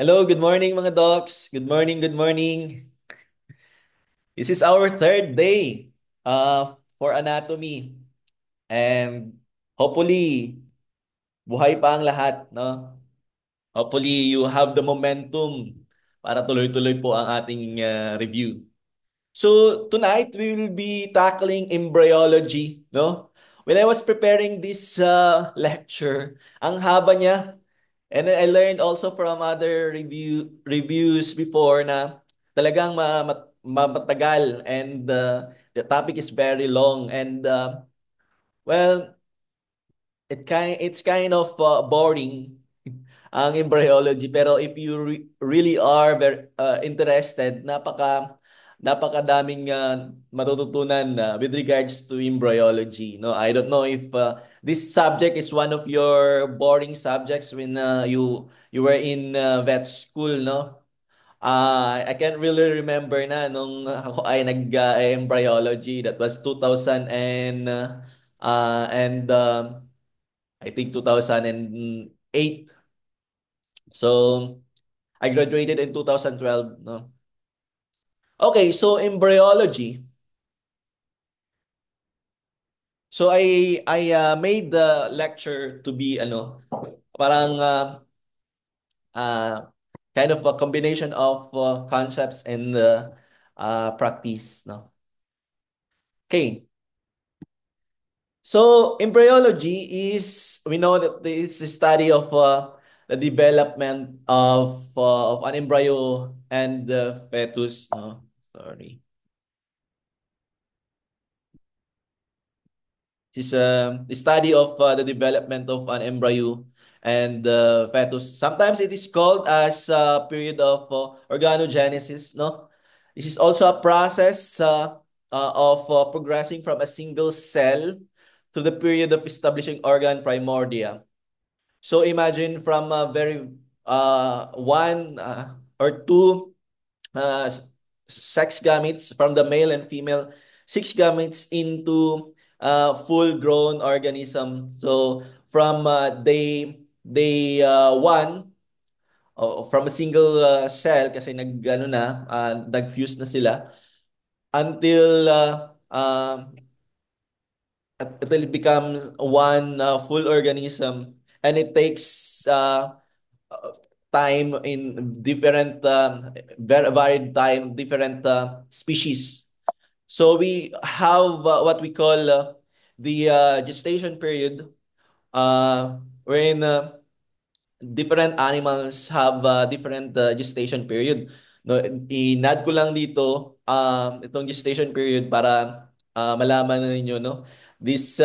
Hello, good morning mga docs. Good morning, good morning. This is our third day for anatomy. And hopefully, buhay pa ang lahat, no? Hopefully, you have the momentum para tuloy-tuloy po ang ating review. So, tonight we will be tackling embryology, no? When I was preparing this lecture, ang haba niya. And then I learned also from other reviews before na talagang matagal and the topic is very long and well it's kind of boring ang embryology pero if you really are very interested napakadaming matututunan with regards to embryology, no. I don't know if this subject is one of your boring subjects when you were in vet school, no. I can't really remember na nung ako ay nag-embryology. That was 2000 and I think 2008. So I graduated in 2012, no. Okay, so embryology. So I made the lecture to be parang uh, kind of a combination of concepts and practice, no. Okay. So embryology is, we know that this is the study of the development of an embryo and the fetus. No, sorry. This is the study of the development of an embryo and the fetus. Sometimes it is called as a period of organogenesis. No, this is also a process of progressing from a single cell to the period of establishing organ primordia. So imagine from a very one or two uh, s- sex gametes from the male and female, six gametes into full-grown organism. So from day one, from a single cell kasi nag-fuse na sila until until it becomes one full organism, and it takes uh, time in different very varied time, different species. So we have what we call the gestation period, wherein different animals have different gestation period. No, i-nod ko lang dito itong gestation period para malaman na ninyo, no. This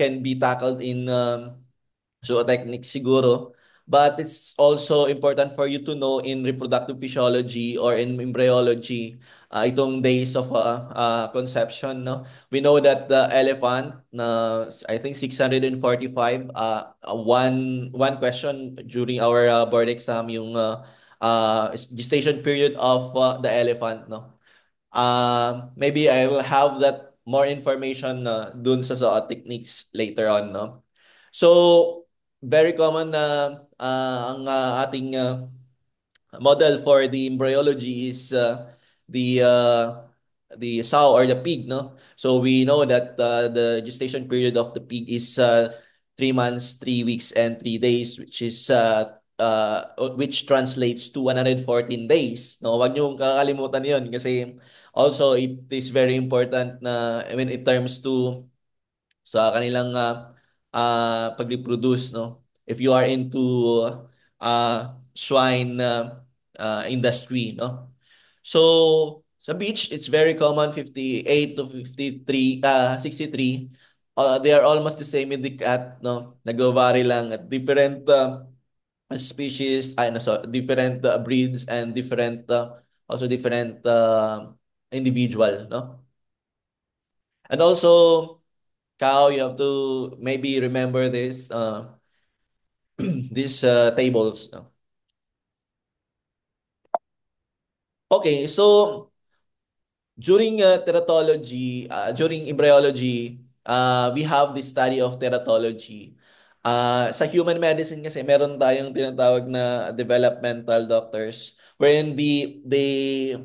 can be tackled in zootechnics siguro. But it's also important for you to know in reproductive physiology or in embryology, itong days of conception, no? We know that the elephant, I think 645, one question during our board exam, yung gestation period of the elephant, no? Maybe I will have that more information dun sa zootechnics later on, no? So, very common na ang ating model for the embryology is the sow or the pig, no? So we know that the gestation period of the pig is 3 months, 3 weeks, and 3 days, which translates to 114 days. No, wag niyo kakalimutan 'yon kasi also it is very important na when it terms to sa kanilang pag-reproduce, no? If you are into swine industry, no? So sa beach, it's very common 58 to 53, 63. They are almost the same with the cat, no? Nag-vary lang at different species, so different breeds and different also different individual, no? And also, Kao, you have to maybe remember this these tables, no? Okay, so during embryology, we have the study of teratology. Sa human medicine kasi meron tayong tinatawag na developmental doctors wherein they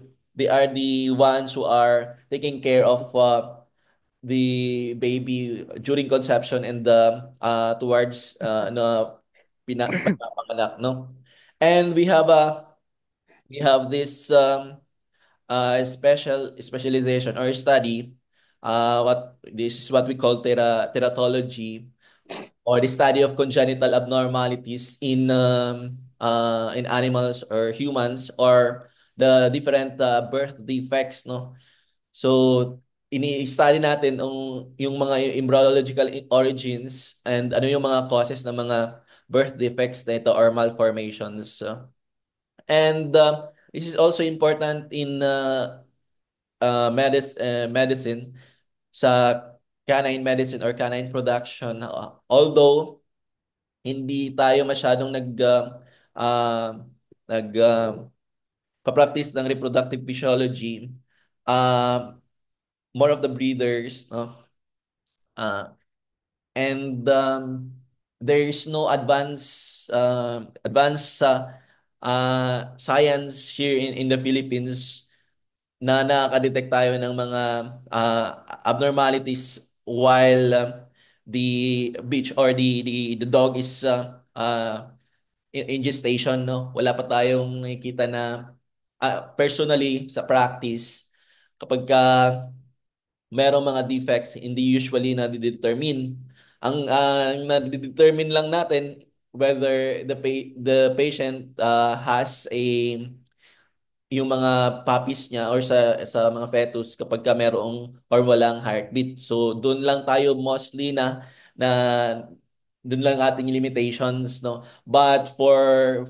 are the ones who are taking care of the baby during conception and towards pinapanganak, no? And we have this specialization or study. What this is what we call teratology, or the study of congenital abnormalities in animals or humans, or the different birth defects, no? So ini-study natin yung mga embryological origins and ano yung mga causes ng mga birth defects nito or malformations. And this is also important in medicine, sa canine medicine or canine production. Although hindi tayo masyadong uh, nag pa-practice ng reproductive physiology, uh, more of the breeders, no? Uh, and there is no advanced science here in the Philippines na nakaka-detect tayo ng mga uh, abnormalities while the bitch or the dog is in gestation, no? Wala pa tayong nakikita na personally sa practice, kapag merong mga defects, hindi usually na determine. Ang na-determine lang natin whether the patient has yung mga puppies niya or sa mga fetus kapag ka merong or walang heartbeat. So doon lang tayo mostly na doon lang ating limitations, no? But for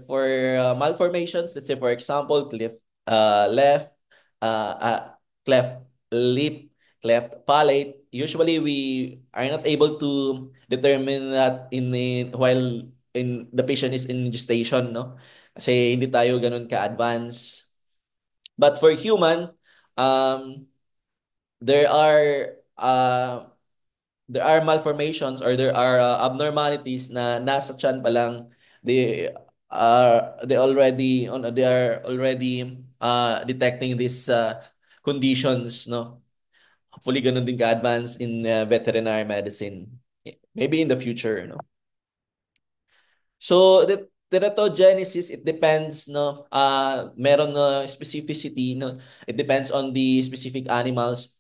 malformations, let's say for example left uh, uh, cleft lip, cleft palate, usually we are not able to determine that while in the patient is in gestation, no? Kasi hindi tayo ganun ka-advance. But for human, um, there are uh, there are malformations or there are abnormalities na nasa tiyan pa lang. They are already detecting these conditions, no? Hopefully ganun din ka-advance in veterinary medicine. Maybe in the future, no? So the teratogenesis, it depends, no, meron na specificity, no, it depends on the specific animals,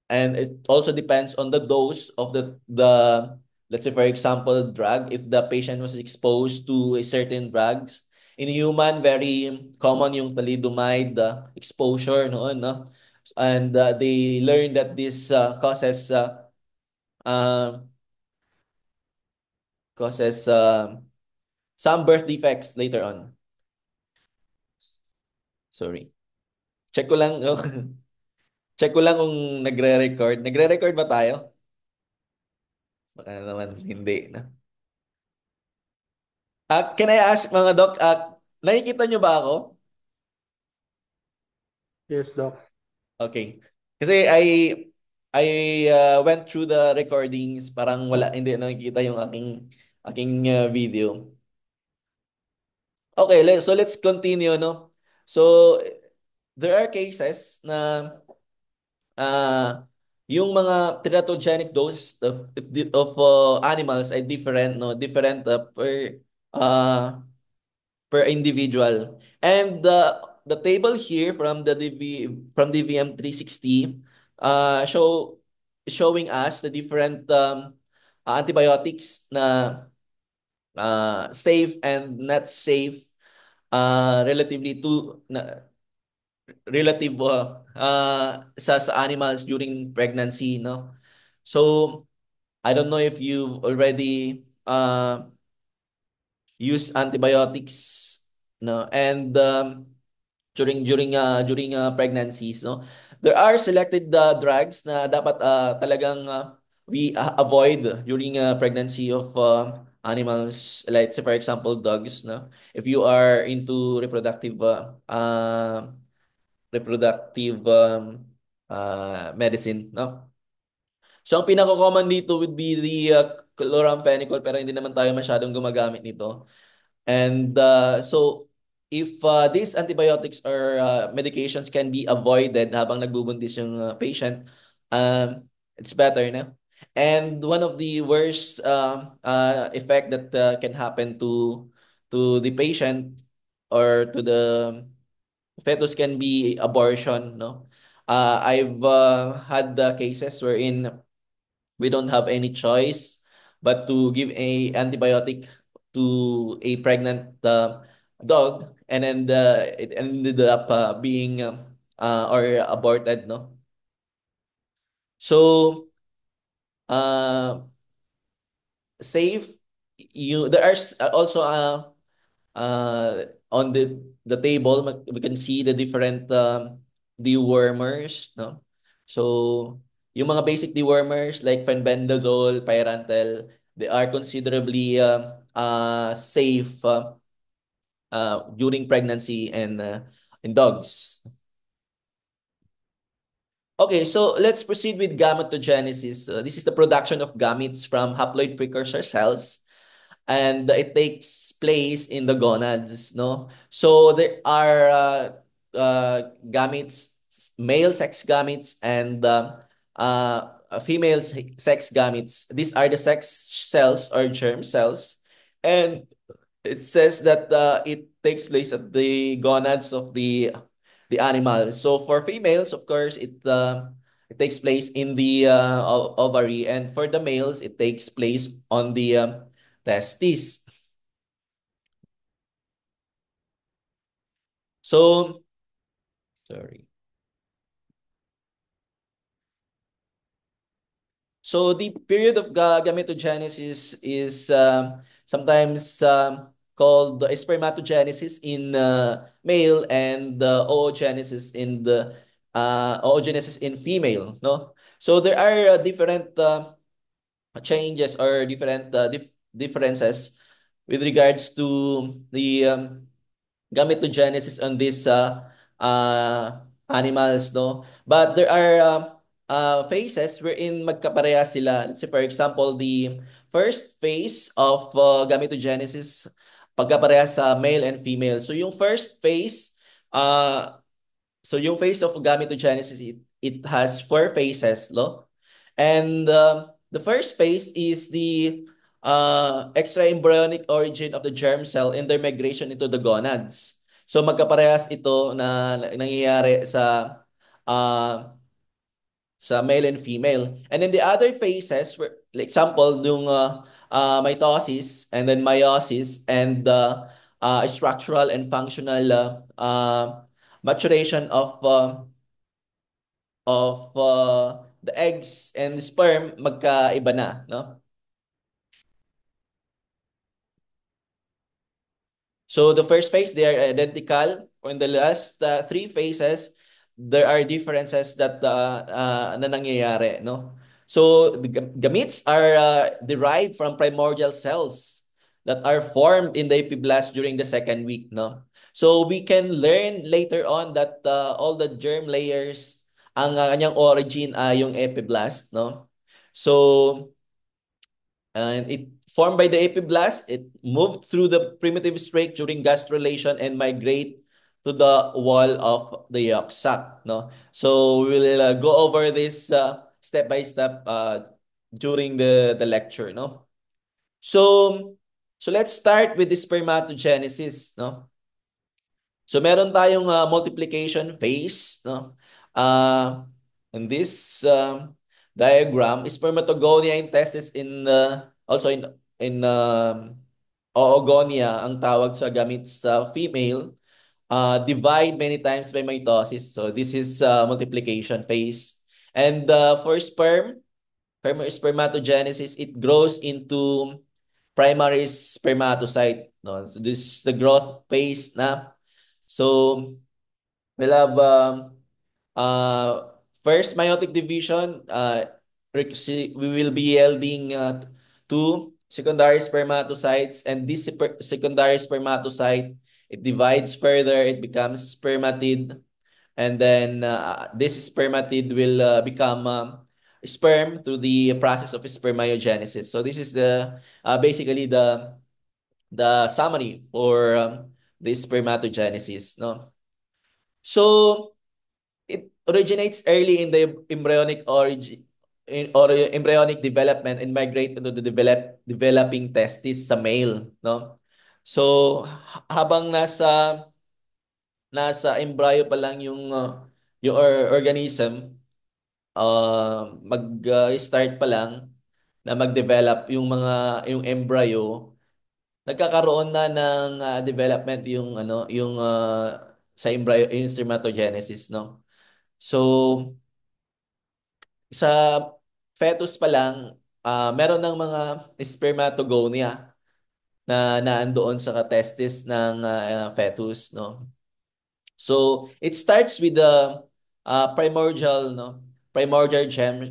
and it also depends on the dose of the let's say for example drug, if the patient was exposed to a certain drugs. In human, very common yung thalidomide exposure noon, no, and they learned that this uh, causes some birth defects later on. Sorry. Check ko lang. Check ko lang kung nagre-record. Nagre-record ba tayo? Baka naman hindi na. Can I ask mga doc, nakikita nyo ba ako? Yes, Doc. Okay. Kasi I went through the recordings, parang wala, hindi nakikita yung aking video. Okay, so let's continue, no? So there are cases na uh, yung mga teratogenic doses of animals ay different, no, different uh, per individual. And the table here from the from DVM 360 showing us the different antibiotics na safe and not safe, relatively to relative sa animals during pregnancy, no? So I don't know if you've already used antibiotics, no, and during pregnancies, no, there are selected drugs na dapat talagang we avoid during pregnancy of animals, like say for example dogs, no, if you are into reproductive medicine, no. So ang pinaka-common dito would be the chloramphenicol pero hindi naman tayo masyadong gumagamit nito. And so if these antibiotics or medications can be avoided habang nagbubuntis yung patient, it's better na. And one of the worst effect that can happen to the patient or to the fetus can be abortion, no? I've had cases wherein we don't have any choice but to give a antibiotic to a pregnant dog, and then it ended up being or aborted, no? So uh, safe. You there are also on the table we can see the different dewormers, no? So yung mga basic dewormers like fenbendazole, pyrantel, they are considerably safe during pregnancy and in dogs. Okay, so let's proceed with gametogenesis. This is the production of gametes from haploid precursor cells, and it takes place in the gonads, no? So there are gametes, male sex gametes and female sex gametes. These are the sex cells or germ cells, and it says that it takes place at the gonads of the animal. So for females, of course, it takes place in the ovary, and for the males, it takes place on the testes. So, sorry. So the period of gametogenesis is sometimes called the spermatogenesis in male and oogenesis in the oogenesis in female, no? So there are different changes or different differences with regards to the gametogenesis on these animals, no? But there are phases wherein magkapareha sila. Let's say, for example, the first phase of gametogenesis, pagkapareha sa male and female. So yung first phase, uh, so yung phase of gametogenesis, it has four phases, no? And the first phase is the extra-embryonic origin of the germ cell and their migration into the gonads. So magkaparehas ito na nangyayari uh, sa male and female. And then the other phases, for example, yung mitosis and then meiosis and structural and functional maturation of the eggs and sperm magkaiba na, no? So the first phase, they are identical. In the last three phases, there are differences that na nangyayari, no? So the gametes are derived from primordial cells that are formed in the epiblast during the second week, no? So we can learn later on that all the germ layers, ang kanyang origin ay yung epiblast, no? So and it formed by the epiblast, it moved through the primitive strake during gastrulation and migrate to the wall of the yolk sac, no? So we will go over this step by step during the lecture, no? So let's start with the spermatogenesis, no? So meron tayong multiplication phase, no? In this diagram, spermatogonia in testis in also in oogonia ang tawag sa gamit sa female, divide many times by mitosis. So this is multiplication phase. And for spermatogenesis, it grows into primary spermatocyte, no? So this is the growth phase na. So we'll have first meiotic division. We will be yielding two secondary spermatocytes, and this secondary spermatocyte, it divides further, it becomes spermatid, and then this spermatid will become sperm through the process of spermiogenesis. So this is the basically the summary for the spermatogenesis, no? So it originates early in the embryonic origin or embryonic development and migrate into the developing testis sa male, no? So habang nasa embryo pa lang yung organism, mag-start pa lang na mag-develop yung embryo, nagkakaroon na ng development yung sa embryo, yung spermatogenesis, no? So sa fetus pa lang, meron ng mga spermatogonia na naandoon sa testis ng fetus, no? So it starts with the primordial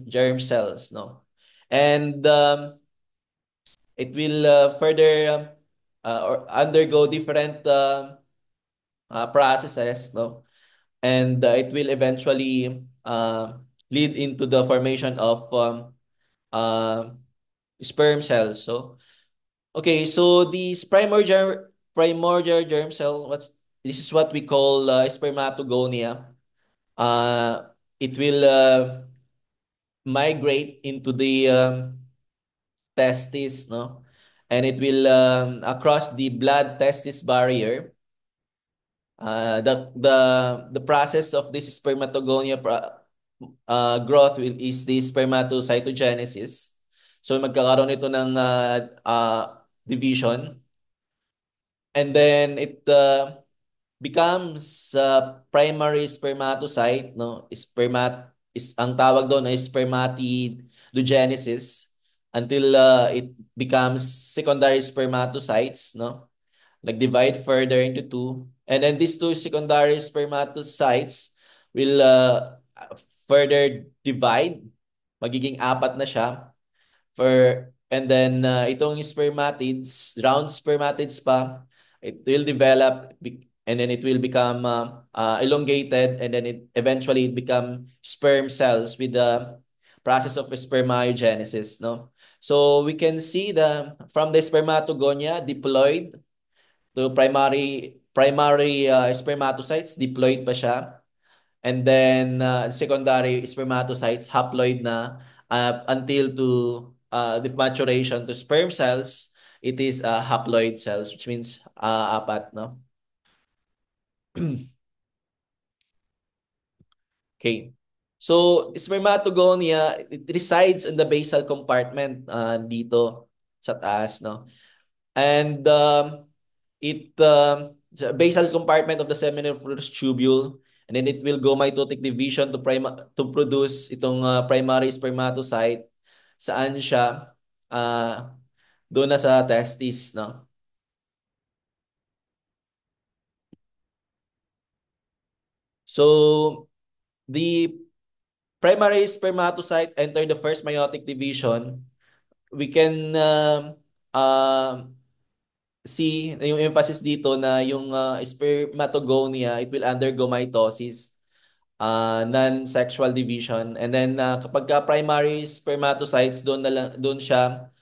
germ cells, no? And it will further or undergo different processes, no? And it will eventually lead into the formation of uh, sperm cells. So okay, so these primordial germ cell, what this is what we call spermatogonia. It will migrate into the testis, no? And it will across the blood testis barrier. The process of this spermatogonia is the spermatocytogenesis. So magkakaroon ito ng division, and then it becomes primary spermatocyte, no? Ang tawag doon ay spermatogenesis until it becomes secondary spermatocytes, no? Nag-divide further into two. And then these two secondary spermatocytes will further divide. Magiging apat na siya. And then itong spermatids, round spermatids pa, it will develop and then it will become elongated, and then it eventually become sperm cells with the process of spermiogenesis, no? So we can see from the spermatogonia diploid to primary spermatocytes, diploid pa siya. And then secondary spermatocytes, haploid na until to the maturation to sperm cells, it is haploid cells, which means apat, no? Okay. So, spermatogonia, it resides in the basal compartment dito sa taas, no? And the basal compartment of the seminiferous tubule, and then it will go mitotic division to produce itong primary spermatocyte. Saan siya? Doon na sa testis, no? So the primary spermatocyte enter the first meiotic division. We can see yung emphasis dito na yung spermatogonia, it will undergo mitosis, non-sexual division, and then kapag ka primary spermatocytes, doon siya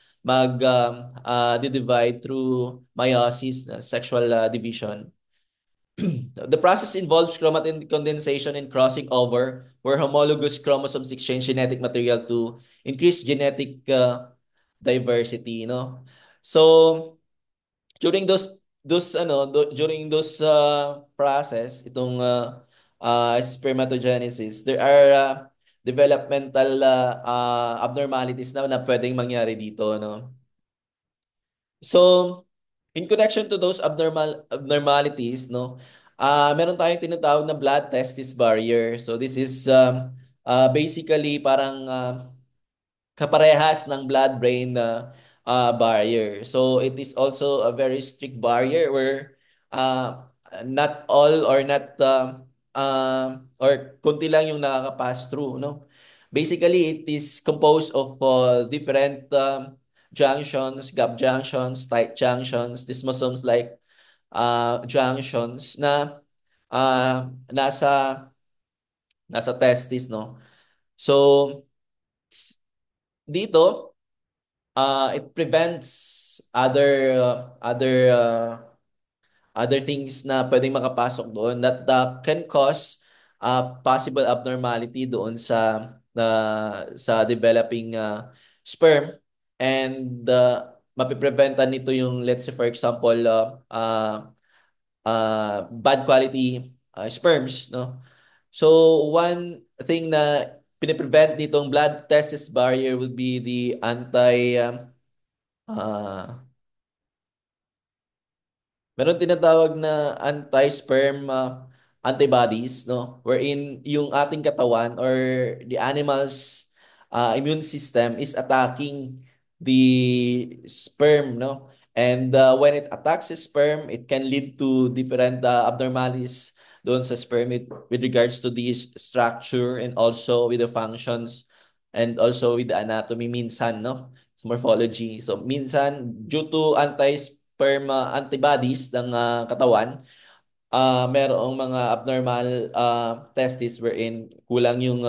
divide through meiosis, sexual division. The process involves chromatin condensation and crossing over, where homologous chromosomes exchange genetic material to increase genetic diversity, no? So during during those process, itong spermatogenesis, there are developmental abnormalities na pwedeng mangyari dito, no? So in connection to those abnormalities, no, meron tayong tinatawag na blood testis barrier. So this is basically parang kaparehas ng blood-brain barrier. So it is also a very strict barrier where not all or not or konti lang yung nakaka-pass through, no? Basically, it is composed of different junctions, gap junctions, tight junctions, desmosomes like junctions na nasa testis, no? So dito, it prevents other things na pwedeng makapasok doon that can cause possible abnormality doon sa developing sperm, and mapipreventan nito yung, let's say for example, bad quality sperms, no? So one thing na piniprevent nitong blood testis barrier would be the uh, meron tinatawag na anti-sperm antibodies, no? Wherein yung ating katawan or the animal's immune system is attacking the sperm, no? And when it attacks the sperm, it can lead to different abnormalities doon sa sperm with regards to the structure and also with the functions and also with the anatomy minsan, no? Morphology. So minsan due to anti-sperm antibodies ng katawan, merong mga abnormal testis wherein kulang yung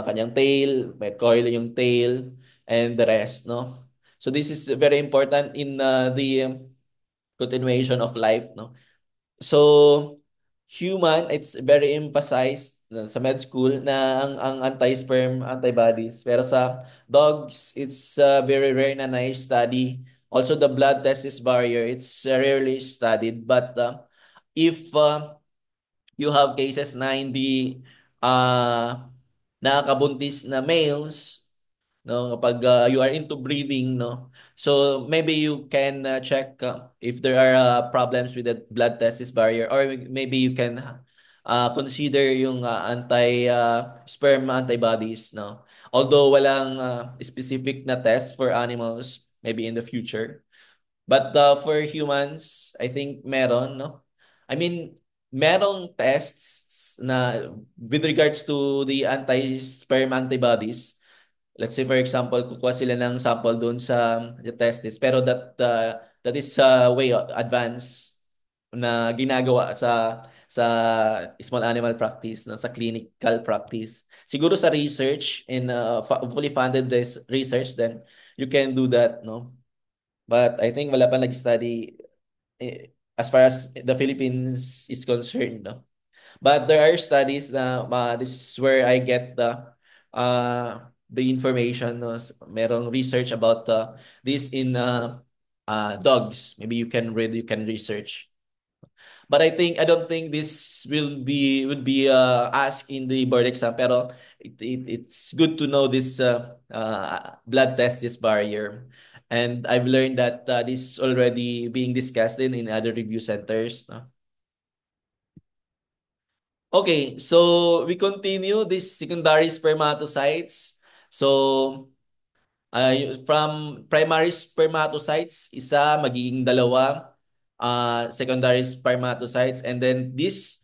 kanyang tail, may coil yung tail, and the rest, no? So this is very important in the continuation of life, no? So, human, it's very emphasized sa med school na ang anti-sperm antibodies. Pero sa dogs, it's very rare na na-study. Also, the blood testis barrier, it's rarely studied. But if you have cases na hindi nakakabuntis na males, no, kapag you are into breeding, no, so maybe you can check if there are problems with the blood testis barrier, or maybe you can consider yung anti sperm antibodies, no, although walang specific na test for animals maybe in the future, but for humans I think meron, no. I mean, merong tests na with regards to the anti-sperm antibodies. Let's say for example, kukuha sila ng sample doon sa the testis, pero that is way advanced na ginagawa sa small animal practice, na sa clinical practice. Siguro sa research in fully funded research, then you can do that, no? But I think wala pa nag-study as far as the Philippines is concerned, no? But there are studies na this is where I get the information. No? Merong research about this in dogs. Maybe you can read, you can research. But I don't think this would be asked in the board exam. Pero it's good to know this blood test, this barrier. And I've learned that this is already being discussed in other review centers. No? Okay, so we continue this secondary spermatocytes. So from primary spermatocytes, isa magiging dalawa secondary spermatocytes, and then these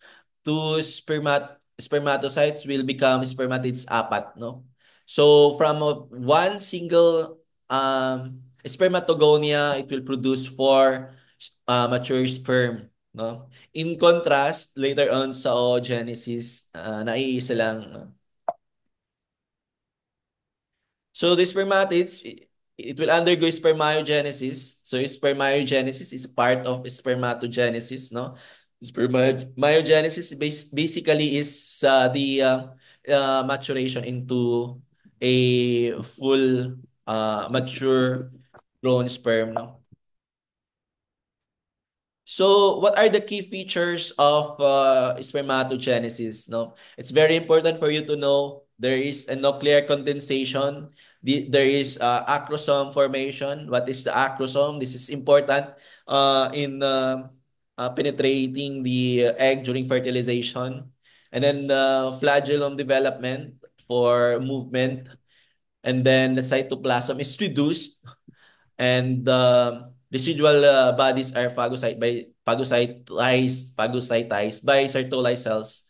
two spermatocytes will become spermatids apat, no? So from one single spermatogonia, it will produce four mature sperm, no? In contrast, later on sa oogenesis, naiisa lang, no? So the spermatids, it will undergo spermiogenesis. So spermiogenesis is part of spermatogenesis, no? Spermiogenesis basically is the maturation into a full mature grown sperm, no? So, what are the key features of spermatogenesis? No, it's very important for you to know there is a nuclear condensation. There is acrosome formation. What is the acrosome? This is important in penetrating the egg during fertilization, and then the flagellum development for movement, and then the cytoplasm is reduced, and residual bodies are phagocytized by Sertoli cells,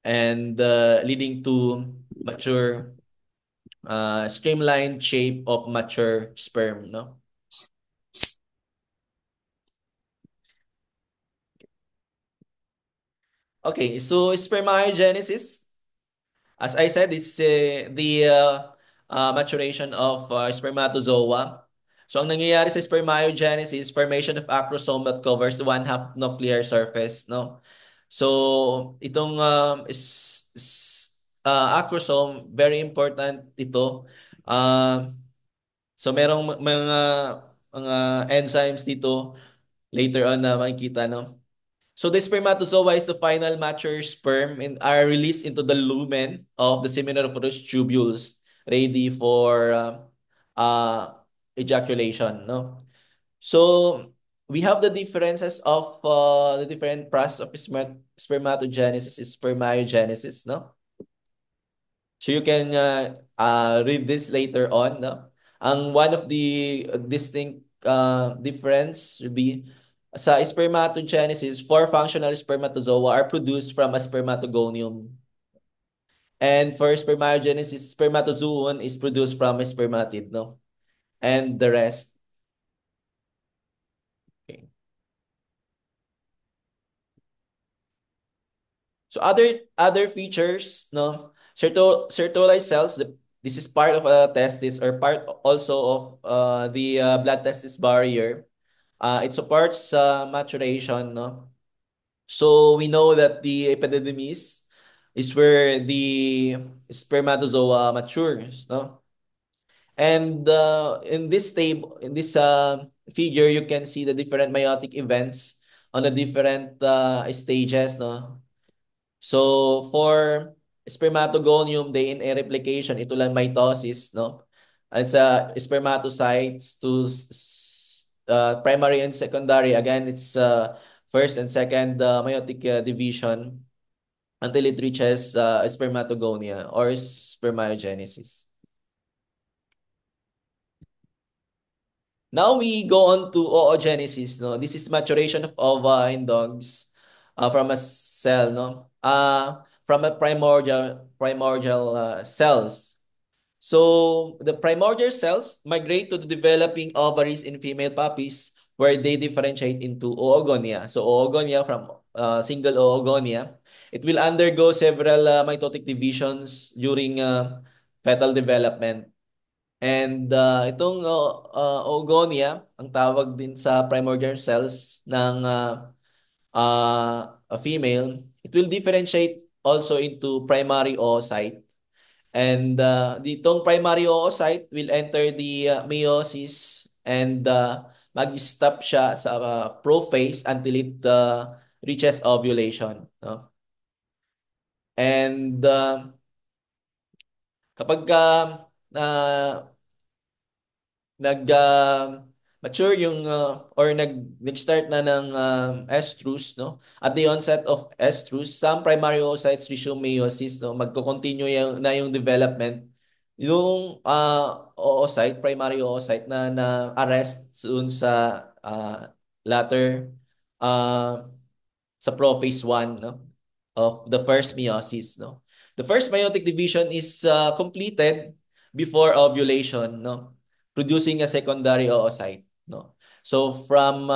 and leading to mature streamlined shape of mature sperm, no? Okay, so spermiogenesis, as I said, is the maturation of spermatozoa. So ang nangyayari sa spermiogenesis, formation of acrosome that covers the one half nuclear surface, no? So itong acrosome, very important ito. Uh, so merong mga enzymes dito later on na makikita, no? So the spermatozoa is the final mature sperm and are released into the lumen of the seminiferous tubules, ready for uh, ejaculation. No, so we have the differences of the different process of spermatogenesis, spermiogenesis. No, so you can read this later on. No, one of the distinct difference would be sa spermatogenesis, four functional spermatozoa are produced from a spermatogonium. And for spermiogenesis, spermatozoon is produced from a spermatid, no? And the rest. Okay. So other features, no? Sertoli cells, this is part of a testis or part also of the blood testis barrier. It supports maturation, no? So we know that the epididymis is where the spermatozoa matures, no? And in this table, in this figure, you can see the different meiotic events on the different stages, no? So for spermatogonium, day in a replication, ito lang mitosis, no? As spermatocytes to primary and secondary, again, it's first and second meiotic division until it reaches spermatogonia or spermiogenesis. Now we go on to oogenesis. No, this is maturation of ova in dogs from a cell. No, from a primordial cells. So the primordial cells migrate to the developing ovaries in female puppies, where they differentiate into oogonia. So oogonia from single oogonia. It will undergo several mitotic divisions during fetal development. And itong oogonia, ang tawag din sa primordial cells ng a female, it will differentiate also into primary oocyte. And ditong primary oocyte will enter the meiosis and mag-stop siya sa prophase until it reaches ovulation. No? And kapag mature yung or nag-start na ng estrus, no, at the onset of estrus, some primary oocytes resume meiosis, no, magko-continue yung development yung oocyte, primary oocyte na arrest soon sa latter uh, sa prophase 1, no, of the first meiosis, no. The first meiotic division is completed before ovulation, no, producing a secondary oocyte, no. So from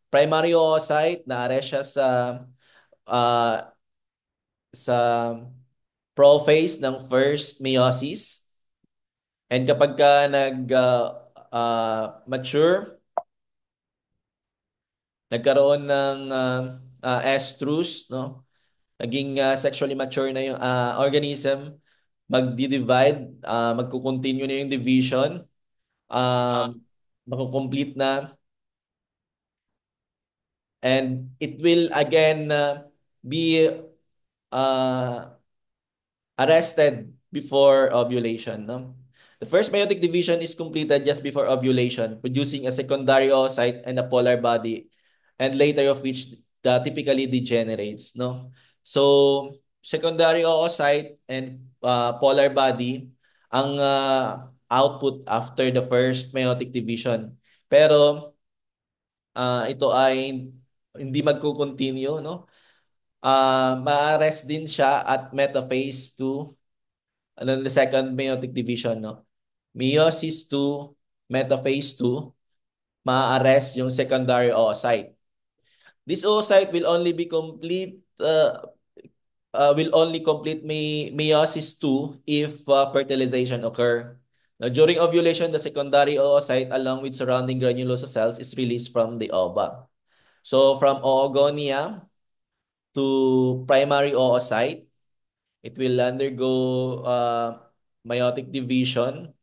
primary oocyte na arrest siya uh, sa prophase ng first meiosis, and kapag ka mature, nagkaroon ng estrus, no, naging sexually mature na yung organism, magdi-divide, magko-continue na yung division, mako-complete na, and it will again be uh, arrested before ovulation. No? The first meiotic division is completed just before ovulation, producing a secondary oocyte and a polar body, and later of which typically degenerates. No, so secondary oocyte and polar body ang output after the first meiotic division. Pero ito ay hindi magko-continue, no? Ma-arrest din siya at metaphase 2, the second meiotic division, no? Meiosis 2, metaphase 2, ma-arrest yung secondary oocyte. This oocyte will only be complete will only complete meiosis 2 if fertilization occur. Now, during ovulation, the secondary oocyte along with surrounding granulosa cells is released from the ova. So from oogonia to primary oocyte, it will undergo meiotic division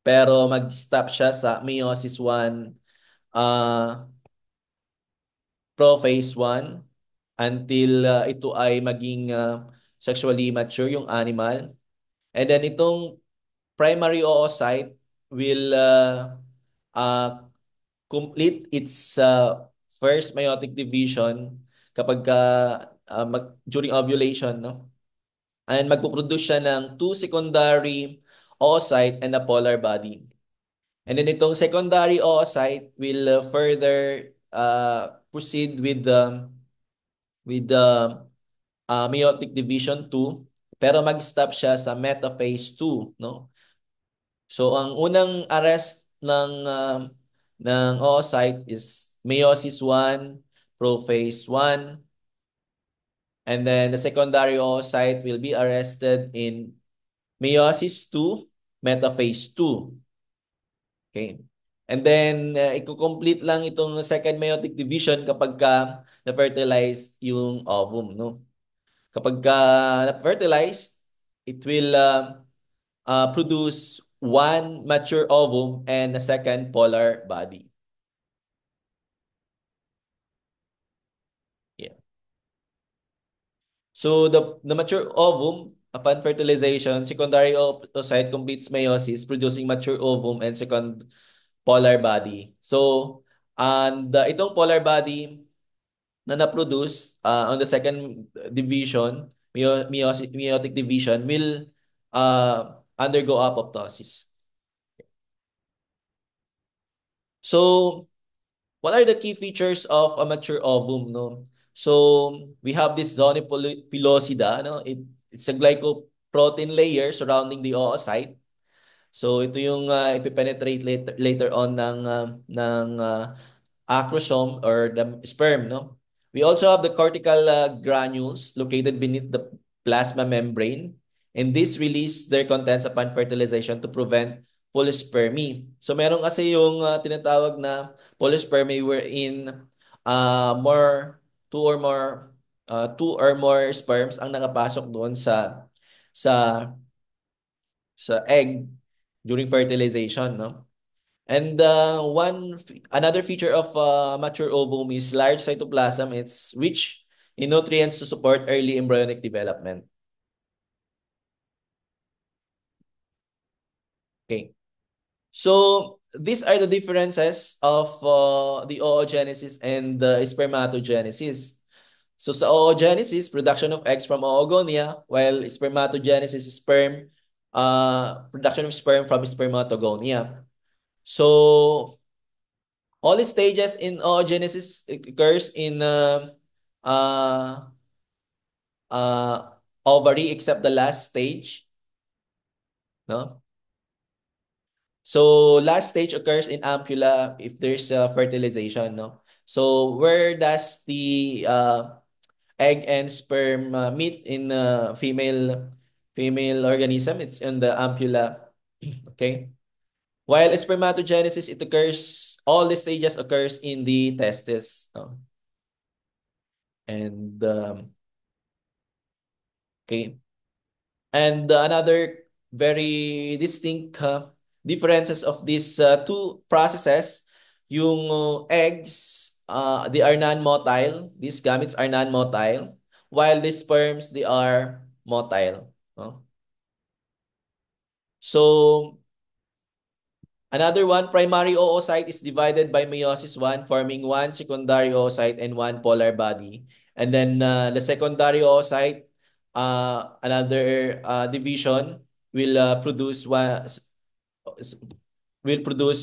pero mag-stop siya sa meiosis 1 uh, prophase 1 until ito ay maging sexually mature yung animal. And then itong primary oocyte will uh, complete its first meiotic division kapag during ovulation, no? And magpo-produce siya ng two secondary oocyte and a polar body. And then itong secondary oocyte will further proceed with the meiotic division 2 pero mag-stop siya sa metaphase 2, no? So ang unang arrest ng oocyte is meiosis 1, prophase 1, and then the secondary oocyte will be arrested in meiosis 2, metaphase 2. Okay? And then i-complete lang itong second meiotic division kapag na-fertilize yung ovum, no? Kapag na-fertilized, it will produce one mature ovum and a second polar body. Yeah. So the mature ovum, upon fertilization, secondary oocyte completes meiosis, producing mature ovum and second polar body. So, and itong polar body na na-produce on the second division, meiotic division, will undergo apoptosis. So, what are the key features of a mature ovum, no? So, we have this zona pellucida, no? It's a glycoprotein layer surrounding the oocyte. So, ito yung ipipenetrate later on ng acrosome or the sperm, no? We also have the cortical granules located beneath the plasma membrane, and this release their contents upon fertilization to prevent polyspermy. So meron kasi yung tinatawag na polyspermy wherein more two or more two or more sperms ang nakapasok doon sa sa egg during fertilization, no? And another feature of mature ovum is large cytoplasm. It's rich in nutrients to support early embryonic development. Okay. So these are the differences of the oogenesis and the spermatogenesis. So sa oogenesis, production of eggs from oogonia, while spermatogenesis is production of sperm from spermatogonia. So all the stages in oogenesis occurs in uh, uh, ovary except the last stage, no? So last stage occurs in ampulla if there's fertilization, no? So where does the egg and sperm meet in female organism? It's in the ampulla, okay? While spermatogenesis, all the stages occurs in the testes, no? And okay. And another very distinct differences of these two processes, yung eggs, they are non-motile. These gametes are non-motile, while the sperms, they are motile. No? So, another one, primary oocyte is divided by meiosis 1, forming one secondary oocyte and one polar body. And then the secondary oocyte, another division, will produce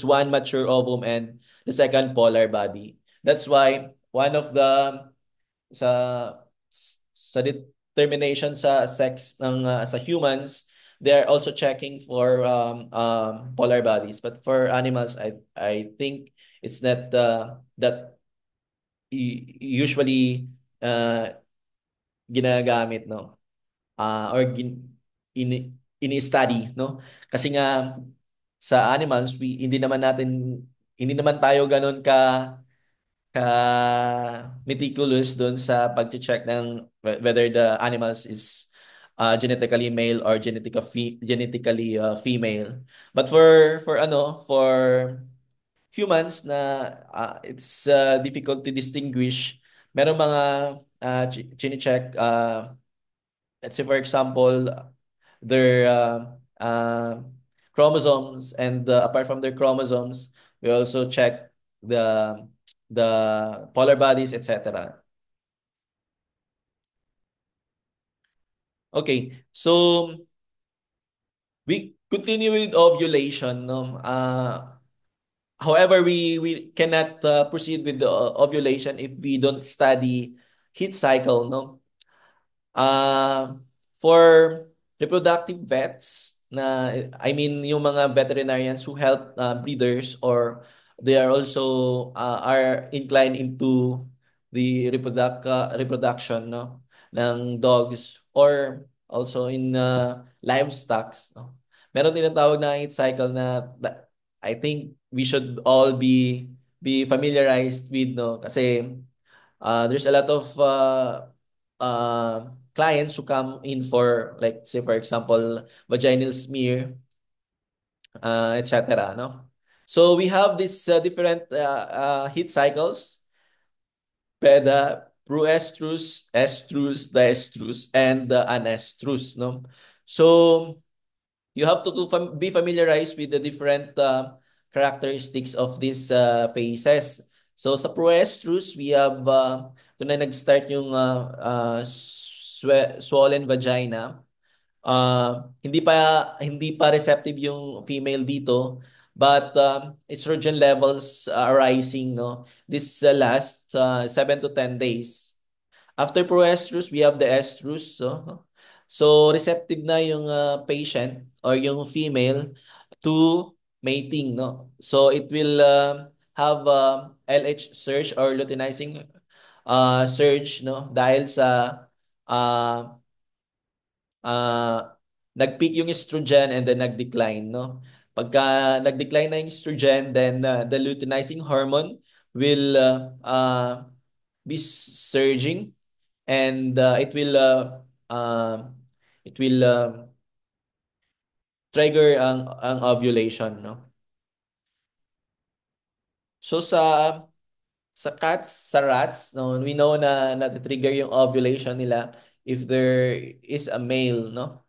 one mature ovum and the second polar body. That's why one of the sa sa determination sa sex ng sa humans, they are also checking for polar bodies. But for animals, I think it's not that usually uh, ginagamit, no? Or ini-study, no? Kasi nga sa animals, hindi naman tayo ganun ka meticulous doon sa pag-check ng whether the animals is genetically male or genetically female. But for humans na it's difficult to distinguish, merong mga chine-check, let's say for example their chromosomes, and apart from their chromosomes, we also check the polar bodies, etc. Okay, so we continue with ovulation, no? However, we cannot proceed with the ovulation if we don't study heat cycle, no? Uh, for reproductive vets na, I mean, yung mga veterinarians who help breeders, or they are also are inclined into the reproduction, no, ng dogs, or also in livestocks, no. Meron tinatawag na heat cycle na I think we should all be familiarized with, no, kasi there's a lot of clients who come in for, like, say for example, vaginal smear, etc. No? So we have these different heat cycles: peda, proestrus, estrus, diestrus, and anestrus. No? So you have to be familiarized with the different characteristics of these phases. So sa proestrus, we have ito na nag-start yung swollen vagina. Hindi pa receptive yung female dito, but estrogen levels are rising, no. This lasts 7 to 10 days. After proestrus, we have the estrus. So receptive na yung patient or yung female to mating, no. So it will have LH surge or luteinizing surge, no, dahil sa uh, nag-peak yung estrogen and then nag-decline, no. Pagka nag-decline na yung estrogen, then the luteinizing hormone will be surging, and it will trigger ang ovulation, no. So sa rats, no, we know na na-trigger yung ovulation nila if there is a male, no.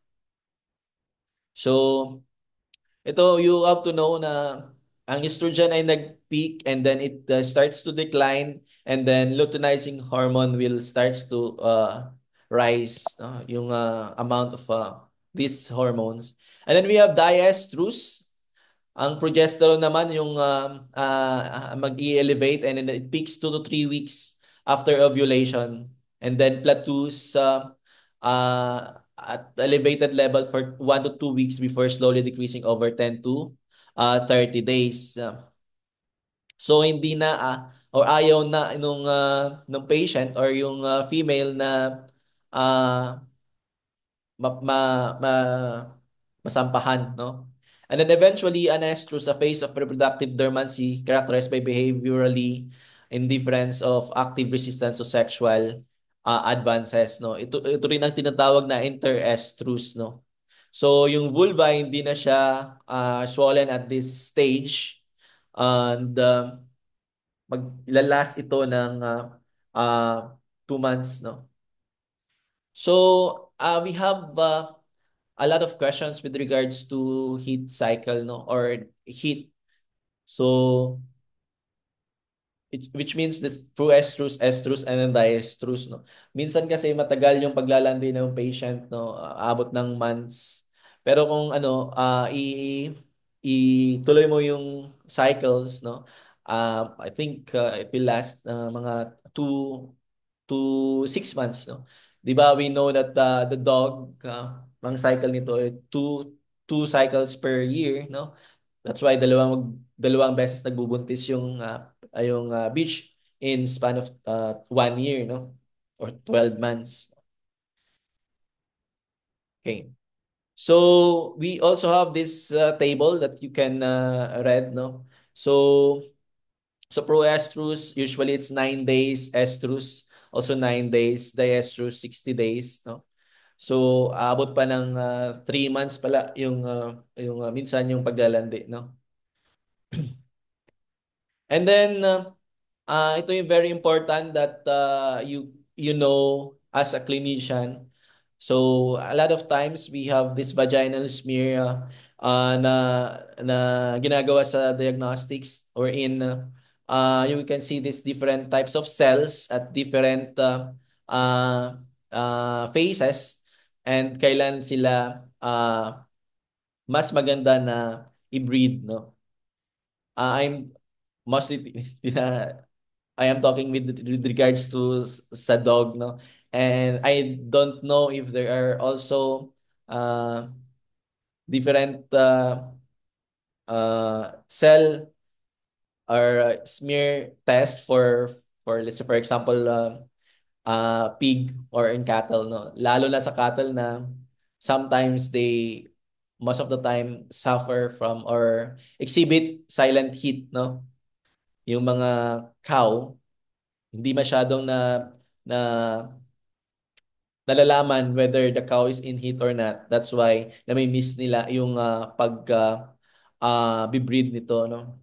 So ito, you have to know na ang estrogen ay nag-peak, and then it starts to decline, and then luteinizing hormone will starts to rise, no? Yung amount of these hormones. And then we have diestrus. Ang progesterone naman yung mag-i-elevate, and then it peaks 2 to 3 weeks after ovulation, and then plateaus at elevated level for 1 to 2 weeks before slowly decreasing over 10 to 30 days. So hindi na or ayaw na nung patient or yung female na uh, ma, ma, ma, masampahan, no? And then eventually, anestrus, a phase of reproductive dormancy characterized by behaviorally indifference of active resistance to sexual advances, no? Ito rin ang tinatawag na interestrus, no? So, yung vulva, hindi na siya swollen at this stage, and maglalas ito ng 2 months, no? So, we have a lot of questions with regards to heat cycle, no, or heat. So which means this true estrus, estrus, and then diestrus, no. Minsan kasi matagal yung paglalandi ng patient, no, abot ng months. Pero kung ituloy mo yung cycles, no, I think it will last mga 2 to 6 months, no. 'Di ba, we know that the dog, ang cycle nito ay two cycles per year, no. That's why dalawang beses nagbubuntis yung bitch in span of 1 year, no, or 12 months. Okay. So we also have this table that you can read, no? So proestrus, usually it's 9 days, estrus also 9 days, diestrus 60 days, no? So aabot pa ng 3 months pala yung minsan yung paglalandi, no? And then ito yung very important that you know as a clinician. So a lot of times we have this vaginal smear na ginagawa sa diagnostics or in you can see these different types of cells at different phases and kailan sila mas maganda na i-breed, no? I'm mostly I am talking with regards to sa dog, no? And I don't know if there are also uh, different cell or smear test for let's say for example pig or in cattle, no? Lalo na sa cattle na sometimes they most of the time suffer from or exhibit silent heat, no? Yung mga cow hindi masyadong na nalalaman whether the cow is in heat or not. That's why nami-miss nila yung pag bibreed nito, no?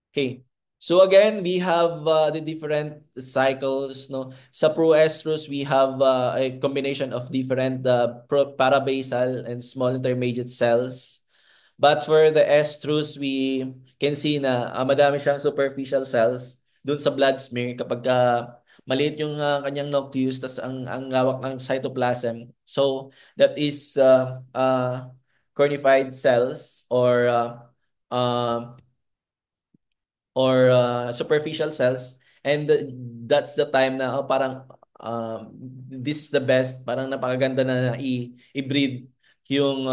Okay. So again, we have the different cycles, no? Sa proestrus, we have a combination of different parabasal and small intermediate cells. But for the estrus, we can see na madami siyang superficial cells dun sa blood smear kapag maliit yung kanyang nucleus tas ang lawak ng cytoplasm. So that is cornified cells uh, superficial cells and that's the time na parang this is the best parang napakaganda na i-breed yung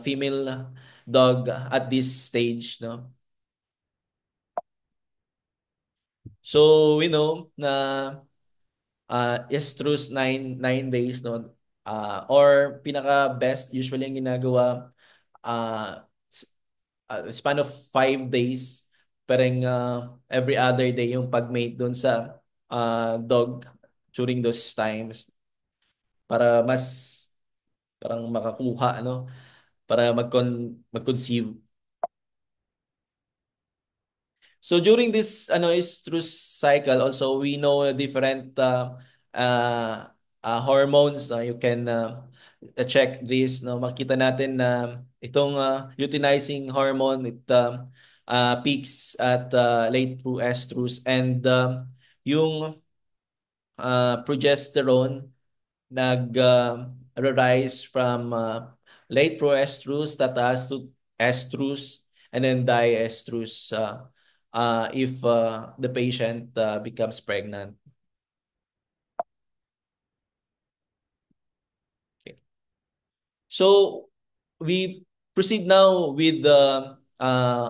female dog at this stage, no? So we know na estrus 9 days, no? Or pinaka best usually ang ginagawa uh, span of 5 days parang every other day yung pag-mate doon sa dog during those times para mas parang makakuha, no? Para mag-conceive. So during this estrus cycle also we know different uh, hormones, you can check this, no? Makita natin na itong luteinizing hormone it peaks at late through estrus and yung progesterone rise from late proestrus tataas to estrus and then diestrus if the patient becomes pregnant. Okay. So we proceed now with the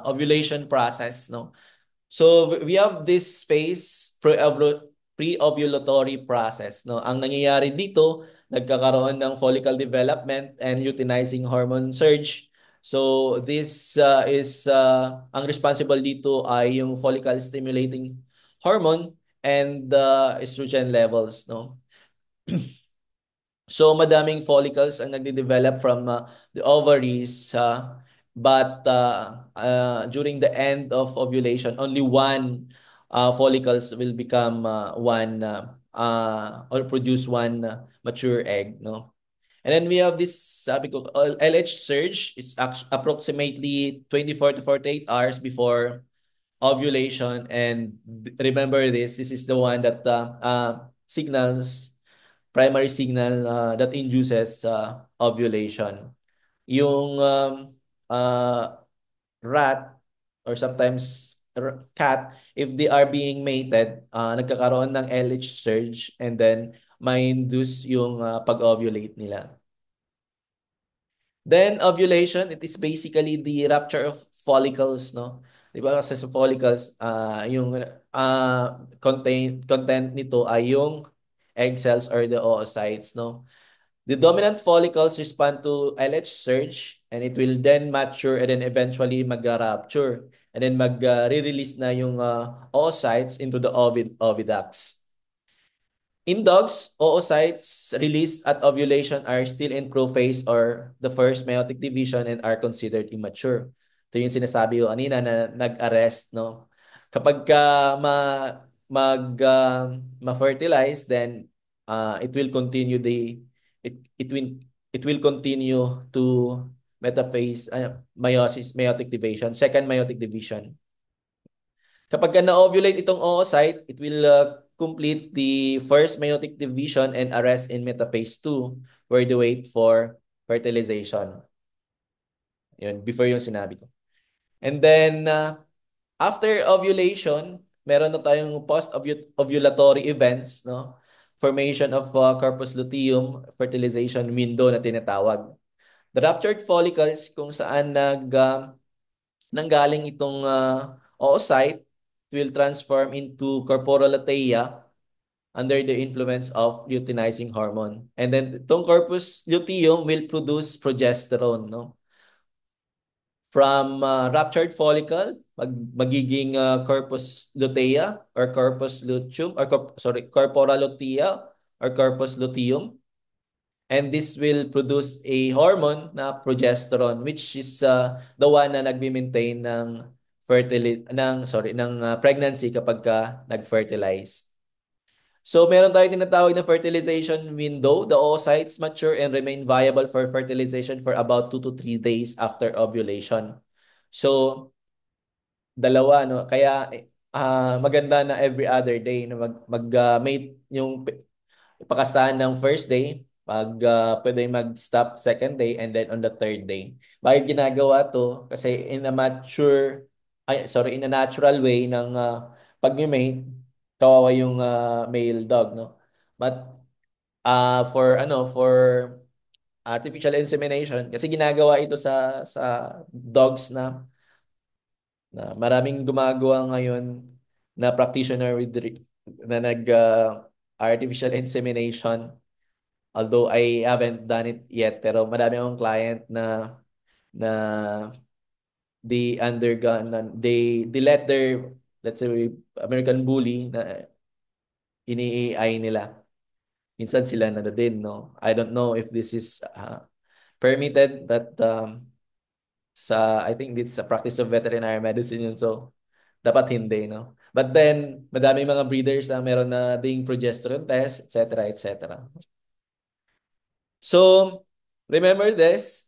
ovulation process, no? So we have this phase pre-ovulatory process, no. Ang nangyayari dito, nagkakaroon ng follicle development and luteinizing hormone surge. So this is ang responsible dito ay yung follicle stimulating hormone and estrogen levels, no. So madaming follicles ang nagde-develop from the ovaries but during the end of ovulation only one follicles will become one or produce one mature egg, no. And then we have this sabi ko LH surge is approximately 24 to 48 hours before ovulation and remember this is the one that signals primary signal that induces ovulation. Yung uh, rat or sometimes cat, if they are being mated, nagkakaroon ng LH surge and then may induce yung pag-ovulate nila. Then ovulation, it is basically the rupture of follicles, no? Di ba kasi sa follicles, yung content nito ay yung egg cells or the oocytes, no? The dominant follicles respond to LH surge and it will then mature and then eventually mag-rupture and then re-release na yung oocytes into the oviducts. In dogs, oocytes released at ovulation are still in prophase or the first meiotic division and are considered immature. Ito yung sinasabi ko kanina na nag-arrest, no? Kapag ka ma-fertilize, then it will continue it it will it will continue to metaphase meiotic division, second meiotic division. Kapag na-ovulate itong oocyte, it will complete the first meiotic division and arrest in metaphase 2 where they wait for fertilization. Yun, before yung sinabi ko. And then, after ovulation, meron na tayong post-ovulatory events, no? Formation of corpus luteum, fertilization window na tinatawag. The ruptured follicles kung saan nanggaling itong oocyte will transform into corpora lutea under the influence of luteinizing hormone. And then itong corpus luteum will produce progesterone, no? From ruptured follicle, magiging corpus lutea or corpus luteum or corpora lutea or corpus luteum. And this will produce a hormone na progesterone which is the one na nagmi-maintain ng pregnancy kapag ka nag-fertilize. So meron tayong tinatawag na fertilization window. The oocytes mature and remain viable for fertilization for about 2 to 3 days after ovulation. So dalawa, no? Kaya maganda na every other day na mag-mate yung pakastahan ng first day, pwede mag-stop second day, and then on the third day. Bakit ginagawa to? Kasi in a natural way ng pag-mate, kawawa yung male dog, no? But for artificial insemination, kasi ginagawa ito sa dogs na maraming gumagawa ngayon na practitioner na nag artificial insemination. Although I haven't done it yet, pero madami akong client na they let their, let's say, American Bully na ini-AI nila. Minsan sila na din, no? I don't know if this is permitted, but I think it's a practice of veterinary medicine yun. So, dapat hindi, no? But then, madami mga breeders na meron na ding progesterone test, etc., etc. So, remember this.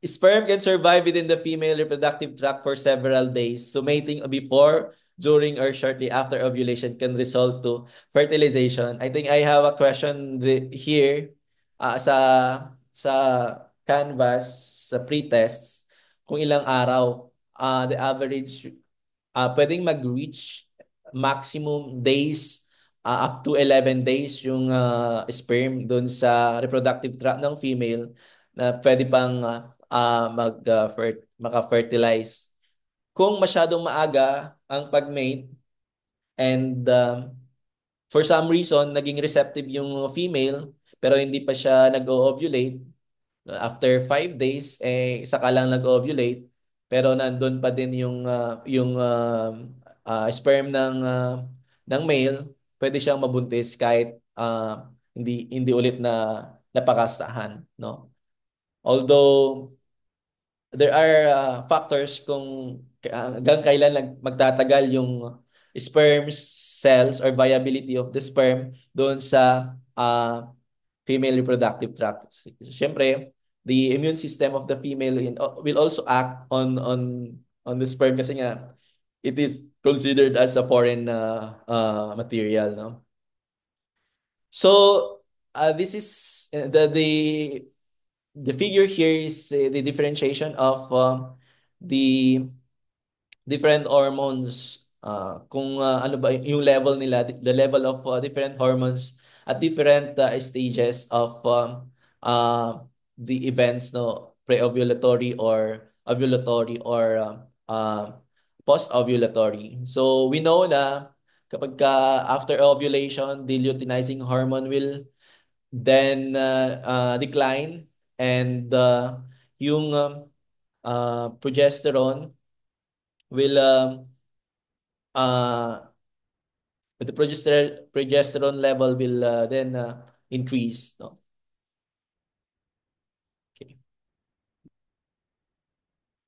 Sperm can survive within the female reproductive tract for several days. So, mating before, during, or shortly after ovulation can result to fertilization. I think I have a question here sa Canvas, sa pre-tests, kung ilang araw. The average, pwedeng mag-reach maximum days up to 11 days yung sperm doon sa reproductive tract ng female na pwede pang maka-fertilize. Kung masyadong maaga ang pag-mate and for some reason naging receptive yung female pero hindi pa siya nag-ovulate, after 5 days saka lang nag-ovulate pero nandun pa din yung sperm ng male, pwede siyang mabuntis kahit hindi ulit na napakastahan, no? Although there are factors kung hanggang kailan magtatagal yung sperm cells or viability of the sperm doon sa female reproductive tract. Siyempre, the immune system of the female will also act on the sperm kasi nga it is considered as a foreign material, no? So, this is the figure here is the differentiation of the different hormones, kung ano ba yung level nila, the level of different hormones at different stages of the events, no, pre-ovulatory or ovulatory or post-ovulatory. So we know na Kapag after ovulation, the luteinizing hormone will then decline, and yung progesterone will uh, the progesterone level will then increase, no? Okay.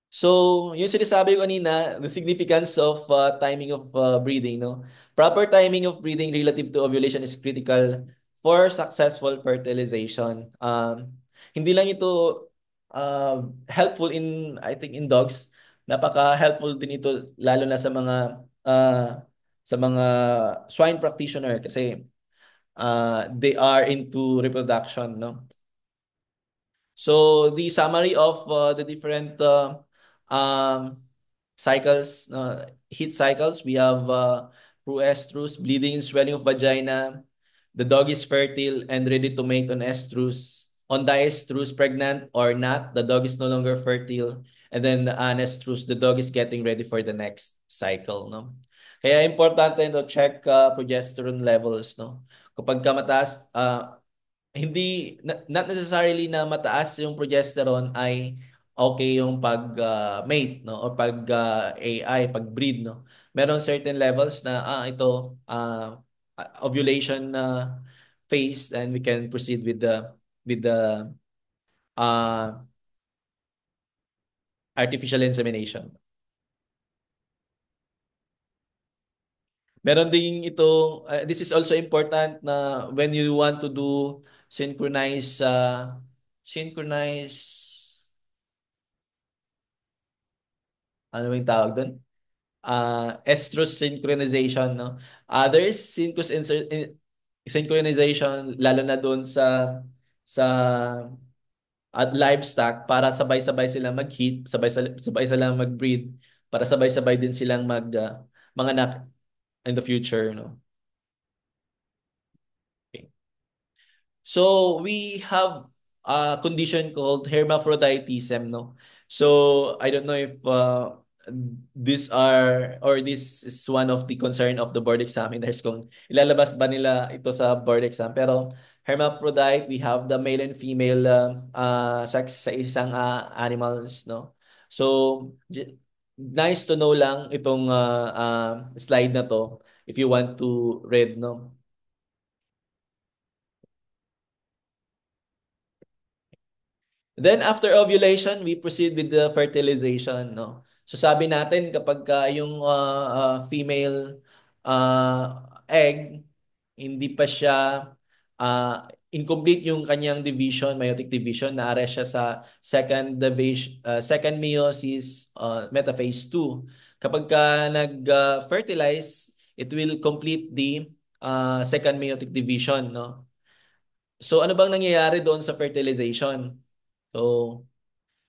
So, yung sinasabi ko kanina, the significance of timing of breeding, no? Proper timing of breeding relative to ovulation is critical for successful fertilization. Hindi lang ito helpful in, I think, in dogs. Napaka-helpful din ito lalo na sa mga swine practitioner kasi they are into reproduction, no? So the summary of the different um, cycles, heat cycles, we have proestrus, bleeding, swelling of vagina. The dog is fertile and ready to mate on estrus. On diestrus, pregnant or not, the dog is no longer fertile. And then the anestrus, the dog is getting ready for the next cycle, no? Kaya importante to check progesterone levels, no? Kapag ka mataas, hindi not necessarily na mataas yung progesterone ay okay yung pag mate, no, or pag AI, pag breed, no. Meron certain levels na ito ovulation phase, and we can proceed with the uh, artificial insemination. Meron ding itong this is also important na when you want to do synchronize synchronize ano ba yung tawag doon? Estrus synchronization, no? There's synchronization lalo na doon sa at livestock para sabay-sabay silang mag-heat, sabay silang mag-breed, para sabay-sabay din silang manganak in the future, no? Okay. So we have a condition called hermaphroditism, no? So I don't know if this is one of the concern of the board examiners kung ilalabas ba nila ito sa board exam. Pero hermaphrodite, we have the male and female sex sa isang animals, no? So nice to know lang itong slide na to if you want to read, no? Then after ovulation, we proceed with the fertilization, no? So sabi natin kapag yung female egg hindi pa siya incomplete yung kanyang division, meiotic division, naare siya sa second division, second meiosis, metaphase 2. Kapag nag-fertilize, it will complete the second meiotic division, no? So ano bang nangyayari doon sa fertilization? So,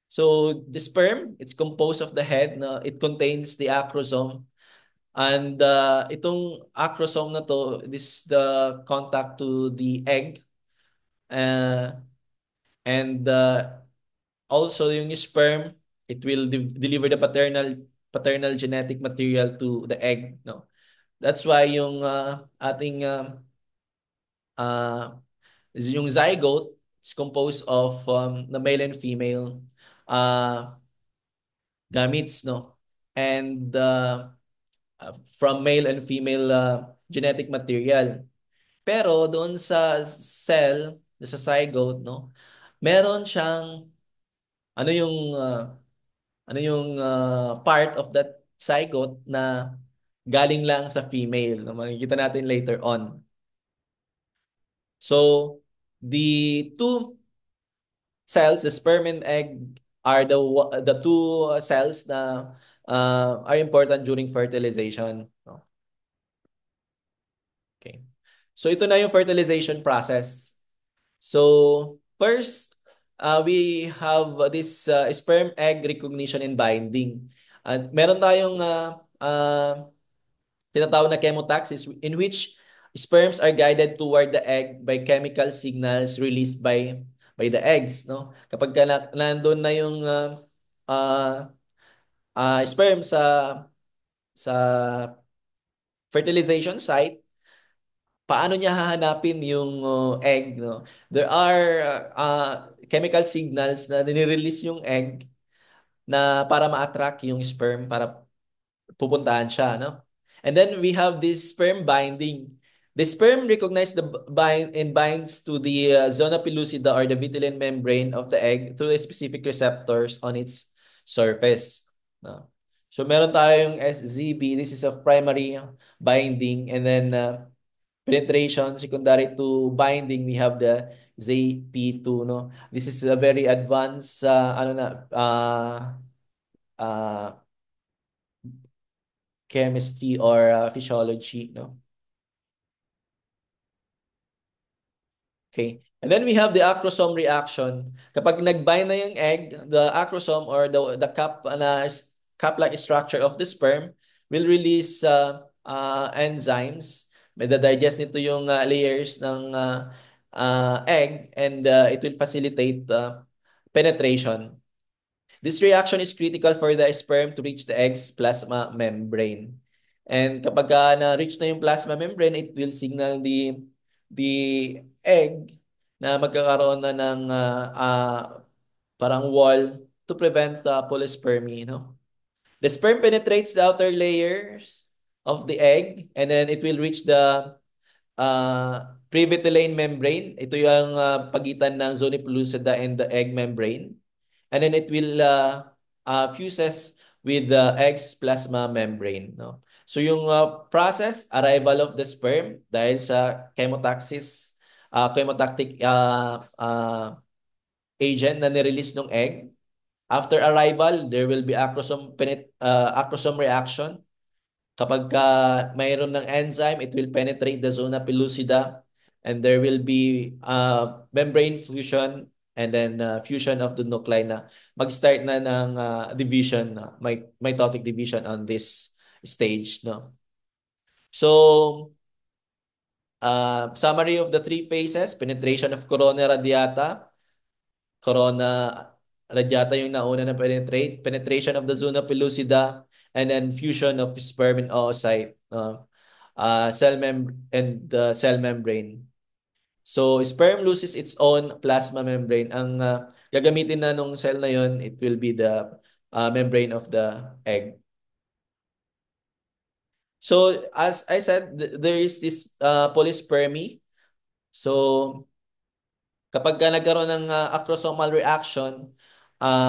so the sperm, it's composed of the head, na it contains the acrosome. And itong acrosome na to, this is the contact to the egg. Uh, and also yung sperm, it will deliver the paternal genetic material to the egg, no? That's why yung ating uh, yung zygote is composed of the male and female uh, gametes, no? And from male and female genetic material. Pero doon sa cell, sa zygote, no? Meron siyang ano yung part of that zygote na galing lang sa female, no? Makikita natin later on. So, the two cells, the sperm and egg, are the two cells na are important during fertilization, no? Okay. So ito na yung fertilization process. So first, we have this sperm egg recognition and binding. At meron tayong tinatawag na chemotaxis, in which sperms are guided toward the egg by chemical signals released by the eggs, no? Kapag nandun na yung uh, sperm sa fertilization site, paano niya hahanapin yung egg, no? There are chemical signals na nire-release yung egg na para ma-attract yung sperm para pupuntahan siya, no? And then we have this sperm binding. The sperm recognize the bind and binds to the zona pellucida or the vitelline membrane of the egg through a specific receptors on its surface. No? So meron tayong SZB. This is of primary binding, and then penetration secondary to binding. We have the ZP2. No, this is a very advanced uh, chemistry or physiology, no? Okay. And then we have the acrosome reaction. Kapag nag-bind na yung egg, the acrosome or the cap-like structure of the sperm will release enzymes. May digest nito yung layers ng egg, and it will facilitate penetration. This reaction is critical for the sperm to reach the egg's plasma membrane. And kapag na-reach na yung plasma membrane, it will signal the egg na magkakaroon na ng parang wall to prevent polyspermy, no? The sperm penetrates the outer layers of the egg, and then it will reach the previtelline membrane. Ito yung pagitan ng zona pellucida and the egg membrane. And then it will fuses with the egg's plasma membrane, no? So yung process, arrival of the sperm dahil sa chemotaxis, chemotactic agent na nirelease ng egg. After arrival, there will be acrosome reaction. Kapag mayroon ng enzyme, it will penetrate the zona pellucida, and there will be membrane fusion, and then fusion of the nuclei na mag-start na ng division, mitotic division on this stage, no? So, summary of the three phases: penetration of corona radiata. Corona radiata yung nauna na penetrate, penetration of the zona pellucida, and then fusion of sperm and oocyte, cell membrane. So sperm loses its own plasma membrane. Ang gagamitin na nung cell na yon, it will be the membrane of the egg. So as I said, there is this polyspermy. So kapag nagkaroon ng acrosomal reaction,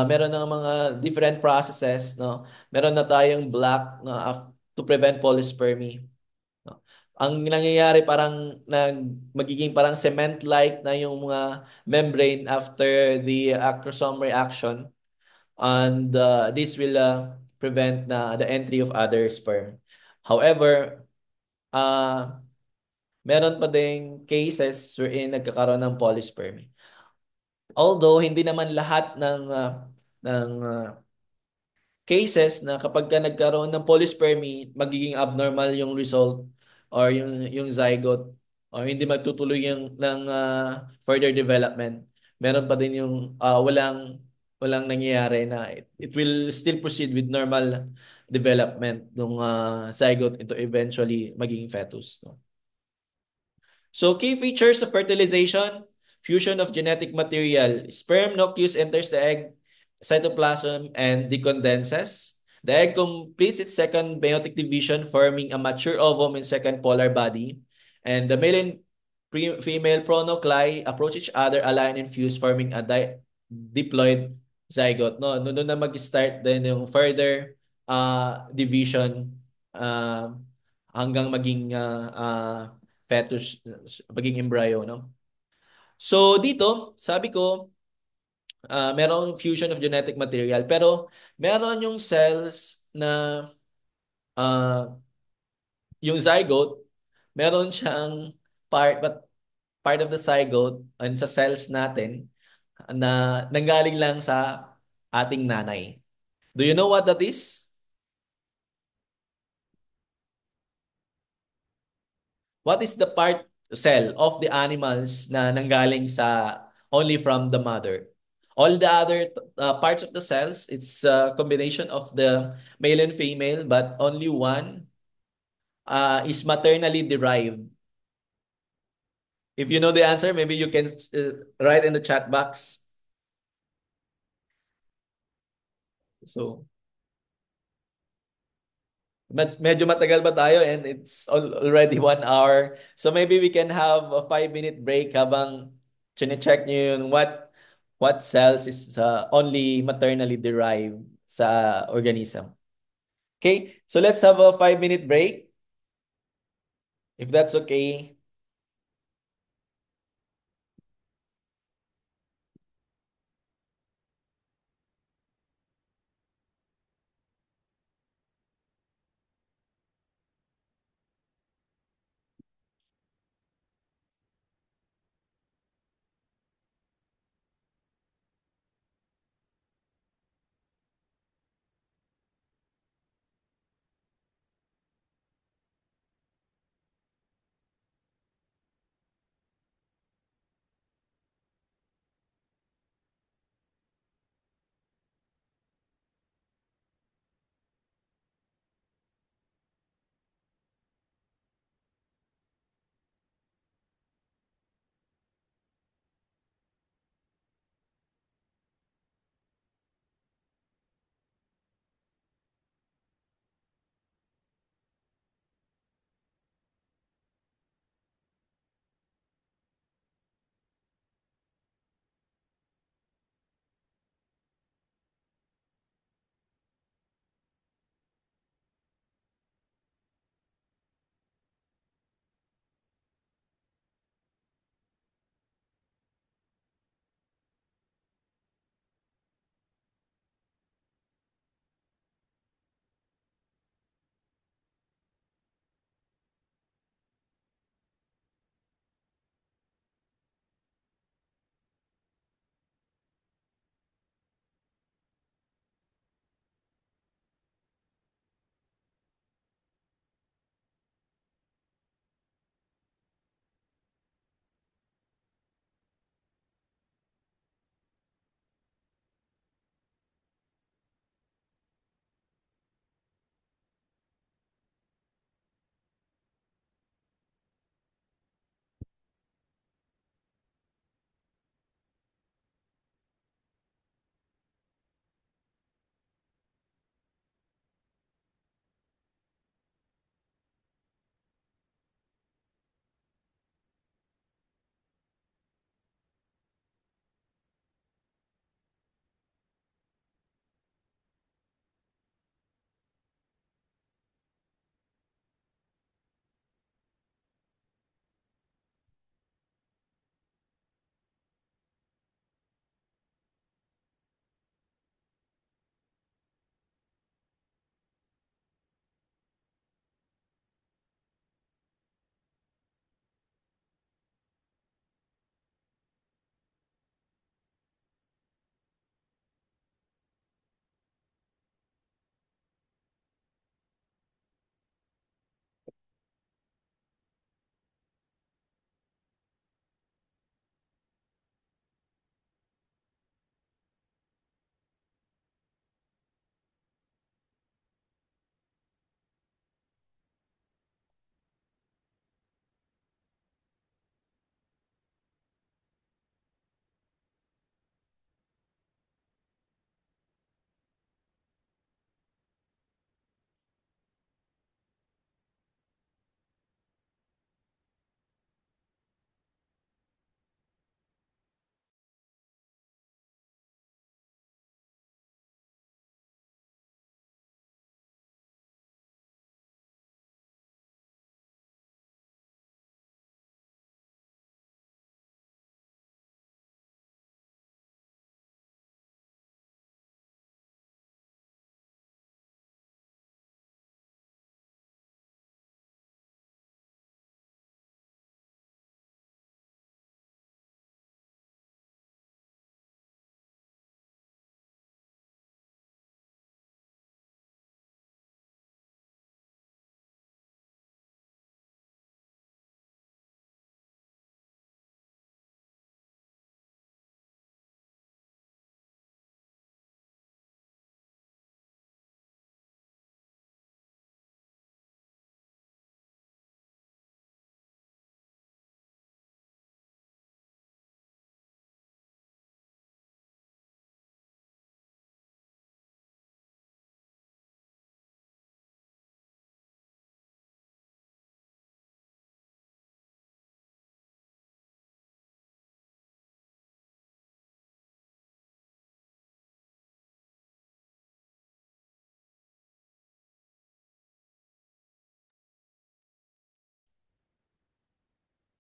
meron ng mga different processes, no? Meron na tayong black, no, to prevent polyspermy. No? Ang nangyayari parang magiging parang cement-like na yung mga membrane after the acrosome reaction, and this will prevent the entry of other sperm. However, meron pa ding cases wherein nagkakaroon ng polyspermy. Although hindi naman lahat ng cases na kapag ka nagkaroon ng polyspermy, magiging abnormal yung result or yung zygote, or hindi magtutuloy yung ng further development. Meron pa din yung walang nangyayari na it will still proceed with normal development ng zygote into eventually maging fetus, no? So key features of fertilization: fusion of genetic material. Sperm nucleus enters the egg cytoplasm and decondenses. The egg completes its second meiotic division, forming a mature ovum and second polar body. And the male and female pronuclei approach each other, align and fuse, forming a diploid zygote. No, doon na mag-start din yung further division hanggang maging fetus, maging embryo, no? So dito, sabi ko, merong fusion of genetic material, pero meron yung cells na yung zygote, meron siyang part of the zygote and sa cells natin na nanggaling lang sa ating nanay. Do you know what that is? What is the part cell of the animals na nanggaling sa only from the mother? All the other parts of the cells, it's a combination of the male and female, but only one is maternally derived? If you know the answer, maybe you can write in the chat box. So, medyo matagal ba tayo and it's already 1 hour. So maybe we can have a 5 minute break habang chine-check nyo yun what cells is only maternally derived sa organism. Okay, so let's have a 5 minute break if that's okay.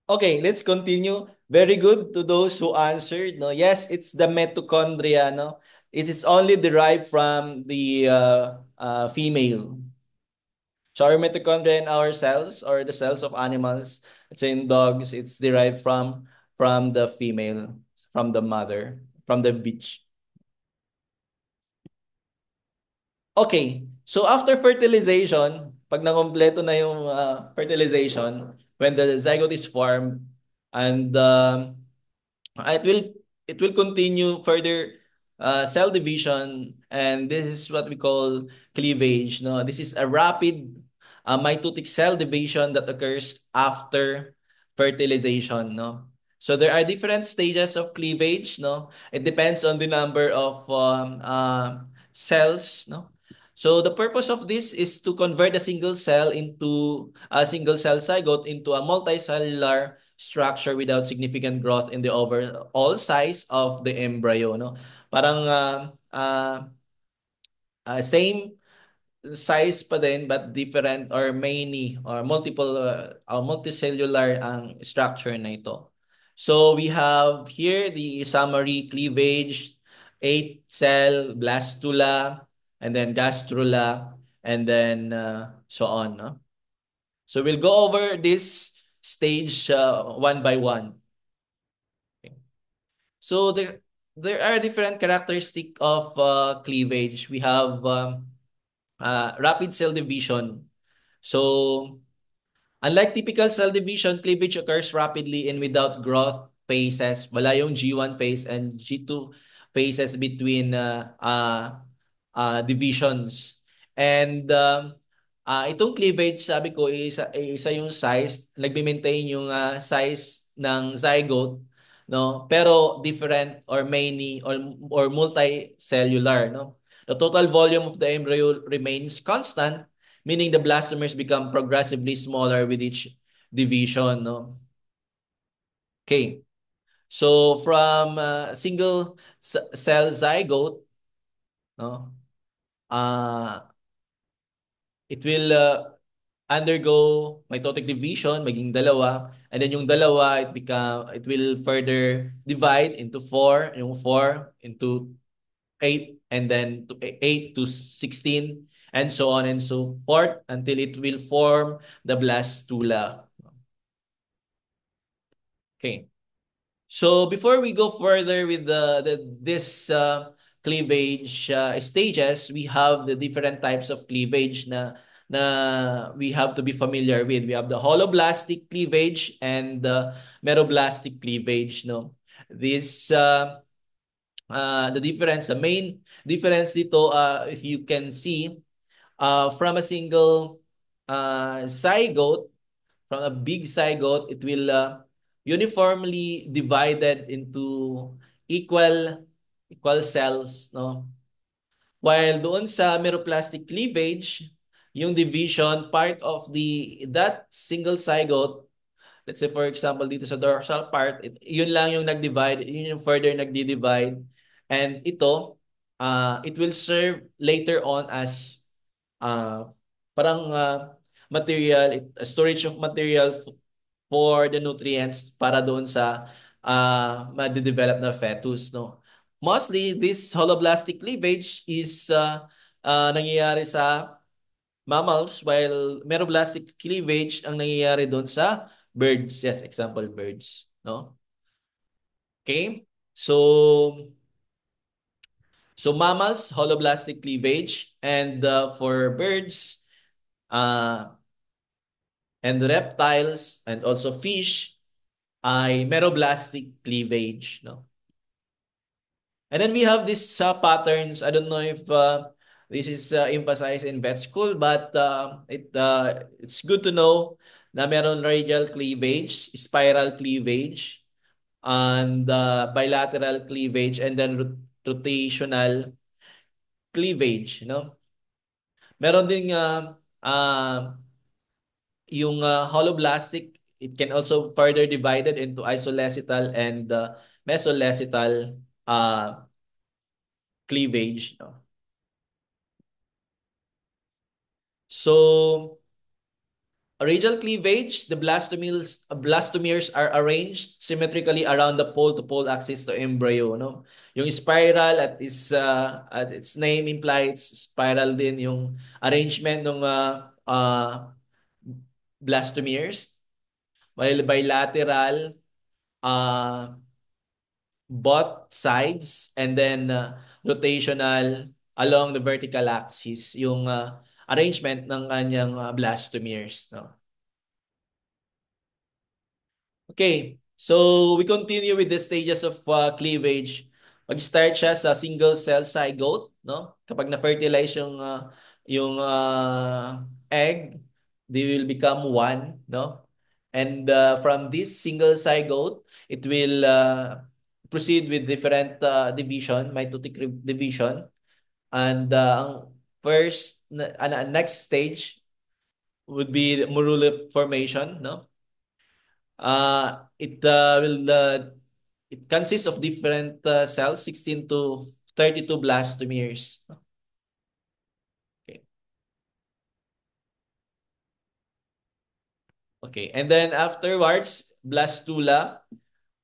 Okay, let's continue. Very good to those who answered. No, yes, it's the mitochondria. No, it is only derived from the female. So our mitochondria in our cells or the cells of animals, let's say in dogs, it's derived from the female, from the mother, from the bitch. Okay. So after fertilization, pag nakompleto na yung fertilization, when the zygote is formed, and it will it will continue further cell division, and this is what we call cleavage. No, this is a rapid mitotic cell division that occurs after fertilization. No, so there are different stages of cleavage. No, it depends on the number of cells. No. So the purpose of this is to convert a single cell into a single cell zygote into a multicellular structure without significant growth in the overall size of the embryo, no? Parang same size pa din but different or many or multiple multicellular ang structure na ito. So we have here the summary cleavage, 8 cell blastula, and then gastrula, and then so on, no? So we'll go over this stage one by one. So there are different characteristic of cleavage. We have rapid cell division. So unlike typical cell division, cleavage occurs rapidly and without growth phases. Wala yung G1 phase and G2 phases between divisions. And itong cleavage, sabi ko, isa yung size, nagme-maintain yung size ng zygote, no? Pero different or many or multicellular, no? The total volume of the embryo remains constant, meaning the blastomers become progressively smaller with each division, no? Okay. So from single cell zygote, no? Uh, it will undergo mitotic division, maging dalawa, and then yung dalawa it will further divide into four, yung four into 8, and then to 8 to 16, and so on and so forth until it will form the blastula. Okay. So before we go further with this cleavage stages, we have the different types of cleavage na we have to be familiar with. We have the holoblastic cleavage and the meroblastic cleavage. No, this the main difference dito, if you can see, from a single zygote, from a big zygote, it will uniformly divided into equal cells, no? While doon sa meroplastic cleavage, yung division part of that single zygote, let's say for example dito sa dorsal part, yun lang yung nag-divide, yun yung further nagdi-divide. And ito, it will serve later on as uh, parang material, storage of material for the nutrients para doon sa ma-develop na fetus, no? Mostly, this holoblastic cleavage is nangyayari sa mammals, while meroblastic cleavage ang nangyayari doon sa birds. Yes, example, birds, no? Okay? So mammals, holoblastic cleavage, and for birds, uh, and reptiles, and also fish, ay meroblastic cleavage, no? And then we have these patterns. I don't know if this is emphasized in vet school, but it's good to know na meron radial cleavage, spiral cleavage, and bilateral cleavage, and then rotational cleavage, no? Meron ding yung holoblastic, it can also further divided into isolecital and mesolecital cleavage, no? So Radial cleavage, the blastomeres are arranged symmetrically around the pole-to-pole axis to embryo, no? Yung spiral at its name implies spiral din yung arrangement ng blastomeres, while bilateral uh, both sides, and then rotational along the vertical axis yung arrangement ng kanyang blastomeres, no? Okay, so we continue with the stages of cleavage. Mag-start siya sa single cell zygote, no? Kapag na-fertilize yung egg, they will become one, no? And from this single zygote, it will proceed with different division, mitotic division. And ang next stage would be morula formation, no? It will it consists of different cells, 16 to 32 blastomeres. Okay. Okay. And then afterwards, blastula.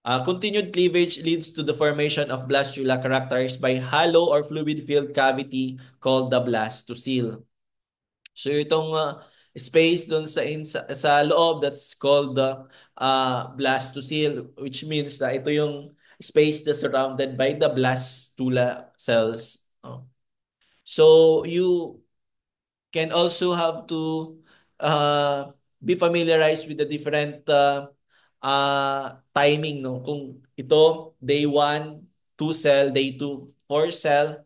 Continued cleavage leads to the formation of blastula characterized by hollow or fluid-filled cavity called the blastocele. So itong space doon sa loob, that's called the blastocele, which means na ito yung space that's surrounded by the blastula cells. Oh. So you can also have to be familiarized with the different timing, no? Kung ito day 1 2 cell, day 2 4 cell,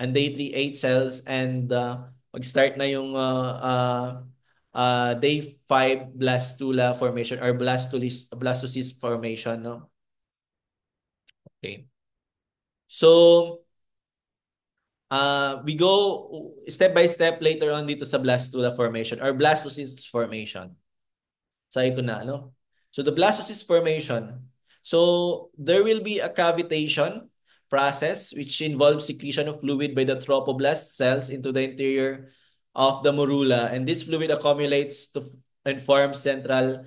and day 3 8 cells, and mag-start na yung day 5 blastula formation or blastocyst formation, no? Okay. So we go step by step later on dito sa blastula formation or blastocyst formation. Sa ito na, no? So the blastocyst formation. So there will be a cavitation process which involves secretion of fluid by the trophoblast cells into the interior of the morula, and this fluid accumulates to and forms central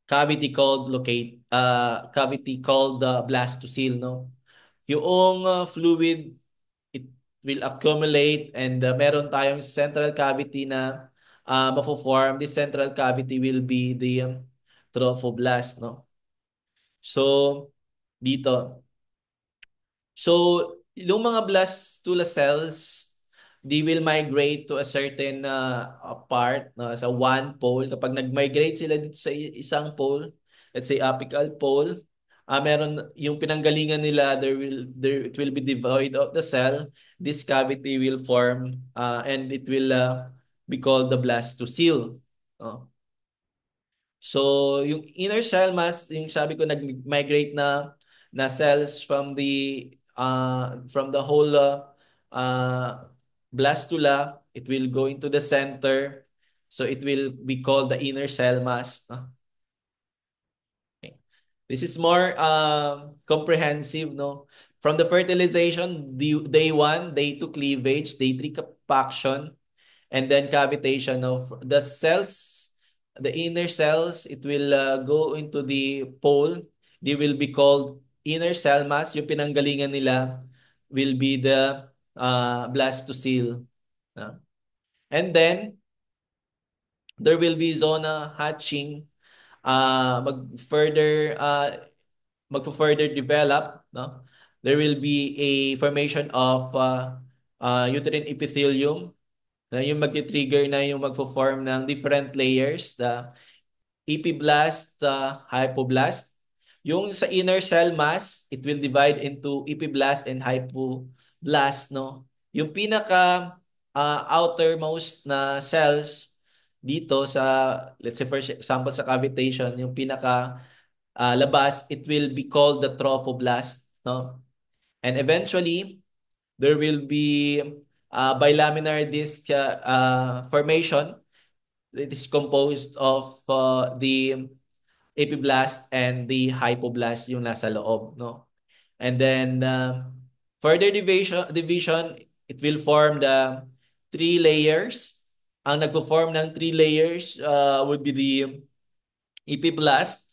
cavity called the blastocele, no? Yung fluid, it will accumulate, and meron tayong central cavity na mafo-form. This central cavity will be the trophoblast, no? So dito, so yung mga blastula cells, they will migrate to a certain part, no, sa one pole. Kapag nag-migrate sila dito sa isang pole, let's say apical pole, meron yung pinanggalingan nila, it will be devoid of the cell. This cavity will form and it will be called the blastocele. No? So, yung inner cell mass, yung sabi ko nag-migrate na cells from the whole blastula, it will go into the center. So, it will be called the inner cell mass. Okay. This is more comprehensive, no? From the fertilization, day 1, day 2 cleavage, day 3 compaction, and then cavitation of the cells, the inner cells. It will go into the pole. They will be called inner cell mass. Yung pinanggalingan nila will be the blastocele. And then there will be zona hatching, mag-further magpo-further develop, no? There will be a formation of uterine epithelium na yung magti-trigger na yung magfo-form ng different layers, the epiblast, hypoblast. Yung sa inner cell mass, it will divide into epiblast and hypoblast, no? Yung pinaka outermost na cells dito sa, let's say for example sa cavitation, yung pinaka labas, it will be called the trophoblast, no? And eventually, there will be bilaminar disc formation. It is composed of the epiblast and the hypoblast yung nasa loob, no? And then further division, it will form the three layers Ang nagpo-form ng three layers would be the epiblast,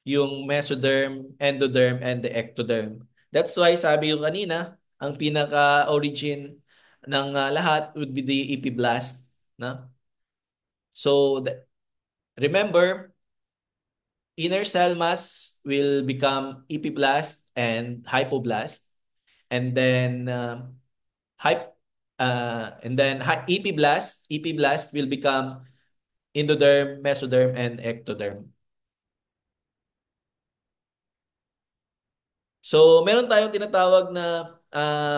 yung mesoderm, endoderm, and the ectoderm. That's why sabi ko kanina, ang pinaka-origin ng lahat would be the epiblast. No? So, remember, inner cell mass will become epiblast and hypoblast. And then, hyp, epiblast will become endoderm, mesoderm, and ectoderm. So, meron tayong tinatawag na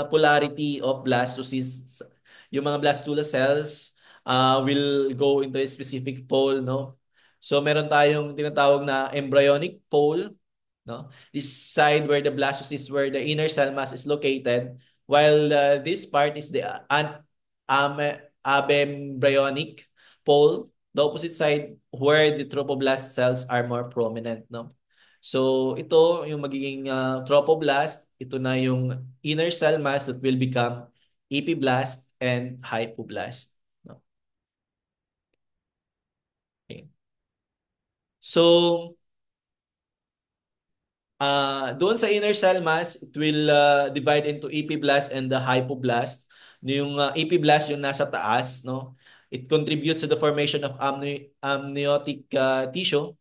polarity of blastocysts. Yung mga blastula cells will go into a specific pole, no? So, meron tayong tinatawag na embryonic pole, no? This side where the blastocyst, where the inner cell mass is located, while this part is the abembryonic pole, the opposite side where the trophoblast cells are more prominent, no? So, ito yung magiging trophoblast. Ito na yung inner cell mass that will become epiblast and hypoblast. No? Okay. So, doon sa inner cell mass, it will divide into epiblast and the hypoblast. Yung epiblast yung nasa taas, no? It contributes to the formation of amniotic tissue.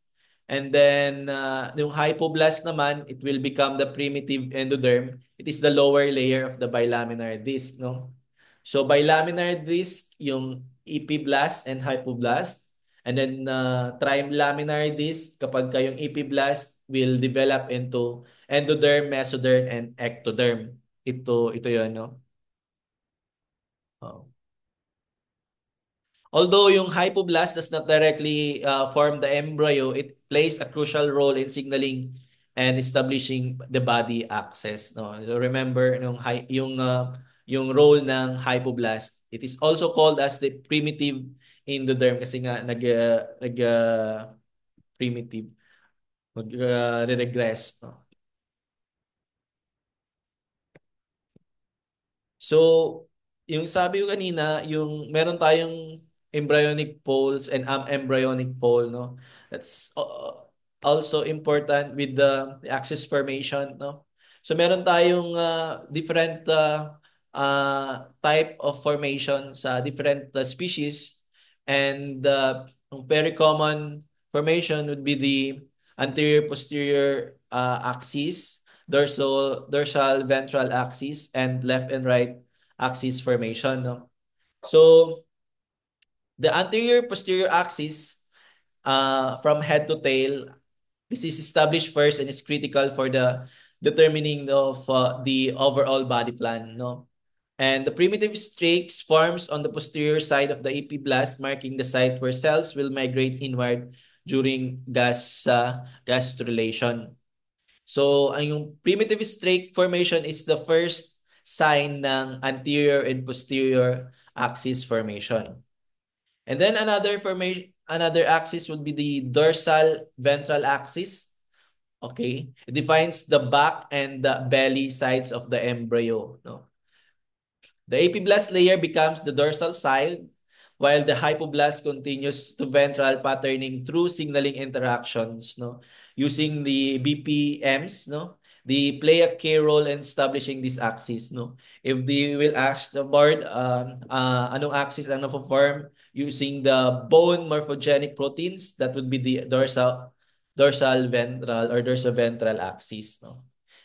And then, yung hypoblast naman, it will become the primitive endoderm. It is the lower layer of the bilaminar disc, no? So, bilaminar disc, yung epiblast and hypoblast. And then, trilaminar disc, kapag kayong epiblast, will develop into endoderm, mesoderm, and ectoderm. Ito yun, no? Oh. Although yung hypoblast does not directly form the embryo, it plays a crucial role in signaling and establishing the body access. No? So remember yung role ng hypoblast. It is also called as the primitive endoderm kasi nga nag primitive regress. No? So, yung sabi ko kanina, yung meron tayong embryonic poles and embryonic pole, no? That's also important with the axis formation, no? So, meron tayong different type of formation sa different species, and very common formation would be the anterior posterior axis, dorsal ventral axis, and left and right axis formation, no? So the anterior posterior axis from head to tail, this is established first and is critical for the determining of the overall body plan, no? And the primitive streaks forms on the posterior side of the epiblast, marking the site where cells will migrate inward during gastrulation. So, ang yung primitive streak formation is the first sign ng anterior and posterior axis formation. And then another axis would be the dorsal ventral axis. Okay? It defines the back and the belly sides of the embryo, no? The epiblast layer becomes the dorsal side, while the hypoblast continues to ventral patterning through signaling interactions, no? Using the BPMs, no? They play a key role in establishing this axis, no? If they will ask the board, anong axis ang na-form using the bone morphogenic proteins, that would be the dorsal ventral or dorsoventral axis, no?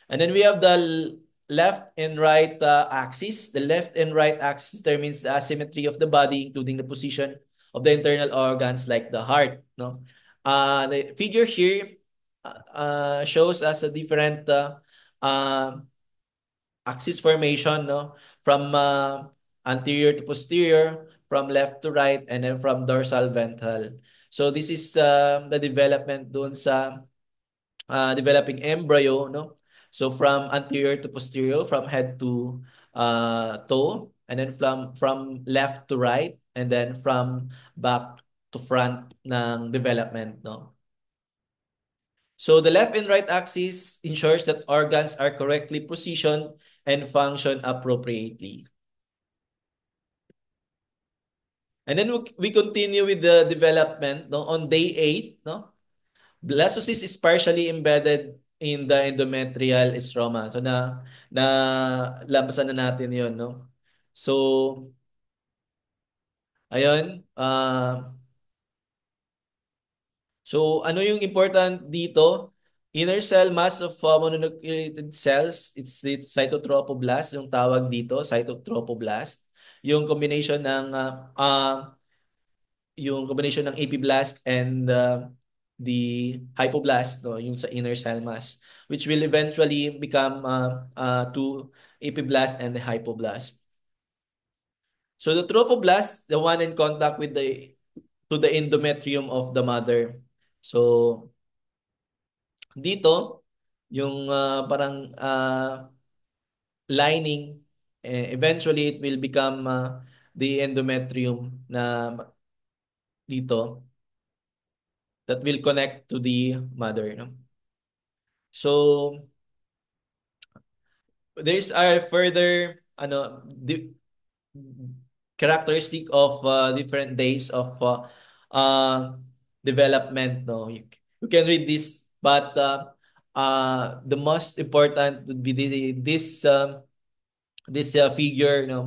And then we have the left and right axis. The left and right axis determines the asymmetry of the body, including the position of the internal organs like the heart. No, the figure here shows us a different uh, axis formation. No, from anterior to posterior, from left to right, and then from dorsal ventral. So this is the development doon sa developing embryo, no? So from anterior to posterior, from head to toe, and then from left to right, and then from back to front ng development, no? So the left and right axis ensures that organs are correctly positioned and function appropriately. And then we continue with the development, no? On day 8, no? Blastocyst is partially embedded in the endometrial stroma. So na lampasan na natin 'yon, no? So ayun, so ano yung important dito? Inner cell mass of mononucleated cells, it's the cytotrophoblast, yung tawag dito, cytotrophoblast. Yung combination ng yung combination ng apiblast and the hypoblast, no, yung sa inner cell mass, which will eventually become to apiblast and the hypoblast. So the trophoblast, the one in contact with the to the endometrium of the mother. So dito, yung parang lining, eventually it will become the endometrium na dito that will connect to the mother, no? So there's a further characteristic of different days of uh, development, no? You can read this, but the most important would be this figure, no?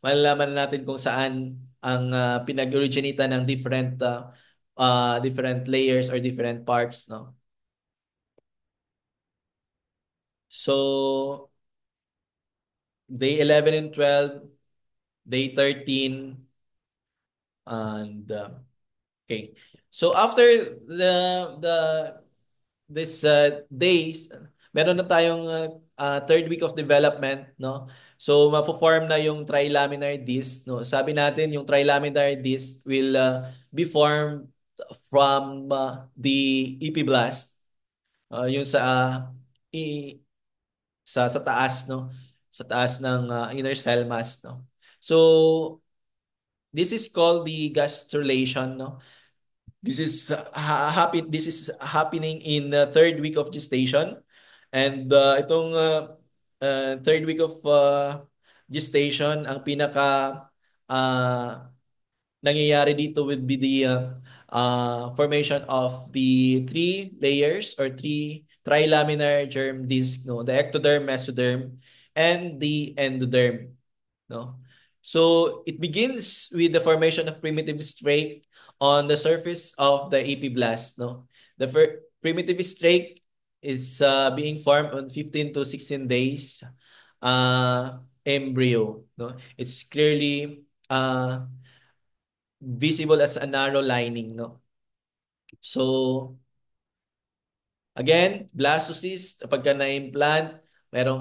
Malalaman natin kung saan ang pinag-originate ng different layers or different parts, no? So day 11 and 12, day 13, and okay. So after the this days, meron na tayong third week of development, no? So mafo-form na yung trilaminar disc, no? Sabi natin yung trilaminar disc will be formed from the epiblast, yung i, sa taas, no? Sa taas ng inner cell mass, no? So this is called the gastrulation, no? This is happening in the third week of gestation, and itong third week of gestation, ang pinaka uh, nangyayari dito will be the formation of the three layers or three trilaminar germ disc, no? The ectoderm, mesoderm, and the endoderm, no? So it begins with the formation of primitive strake on the surface of the epiblast, no? The primitive strake is being formed on 15 to 16 days embryo, no? It's clearly visible as a narrow lining, no? So again, blastocyst, pagka na-implant, merong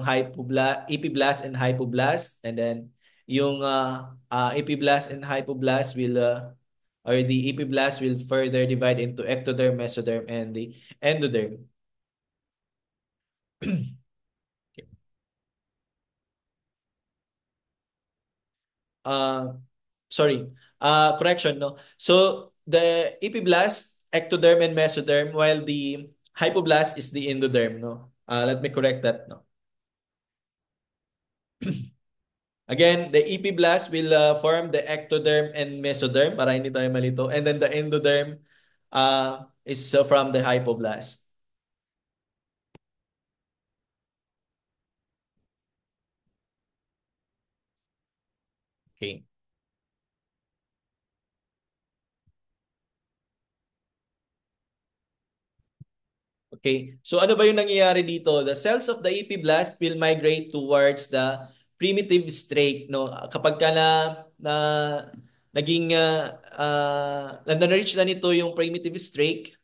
epiblast and hypoblast, and then yung epiblast and hypoblast will or the epiblast will further divide into ectoderm, mesoderm, and the endoderm. uh Sorry, correction, no? So the epiblast, ectoderm, and mesoderm, while the hypoblast is the endoderm, no? Let me correct that, no? Again, the epiblast will form the ectoderm and mesoderm para hindi tayo malito. And then the endoderm is from the hypoblast. Okay. Okay. So ano ba yung nangyayari dito? The cells of the epiblast will migrate towards the primitive strake, no? Kapag ka na naging na-reach na nito yung primitive strake,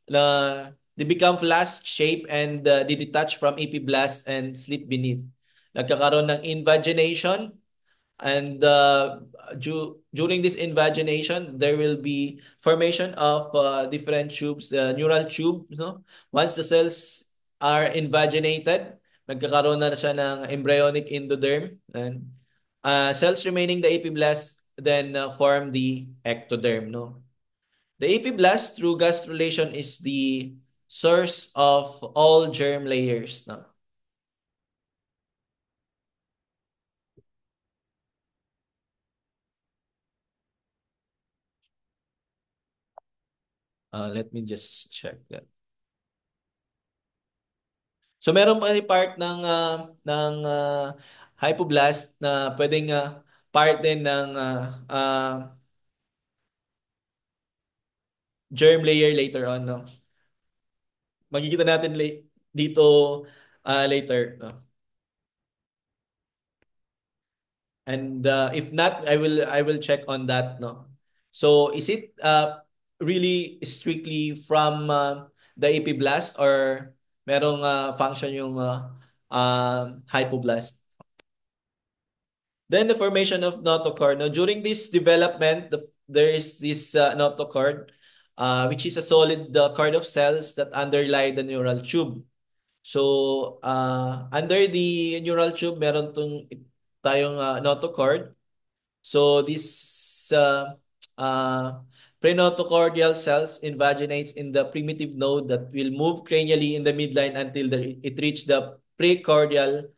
na they become flask shape and they detach from epiblast and sleep beneath. Nagkakaroon ng invagination. And during this invagination, there will be formation of different tubes, neural tube, no? Once the cells are invaginated, nagkakaroon na siya ng embryonic endoderm, and cells remaining the epiblast then form the ectoderm, no? The epiblast through gastrulation is the source of all germ layers, no? Let me just check that. So meron pa part ng hypoblast na pwedeng part din ng germ layer later on, no? Makikita natin dito later, no? And if not, I will check on that, no? So is it really strictly from the epiblast or merong function yung hypoblast? Then the formation of notochord. Now, during this development, there is this notochord, which is a solid cord of cells that underlie the neural tube. So, under the neural tube, meron tayong notochord. So, this prenotochordial cells invaginates in the primitive node that will move cranially in the midline until it reach the precordial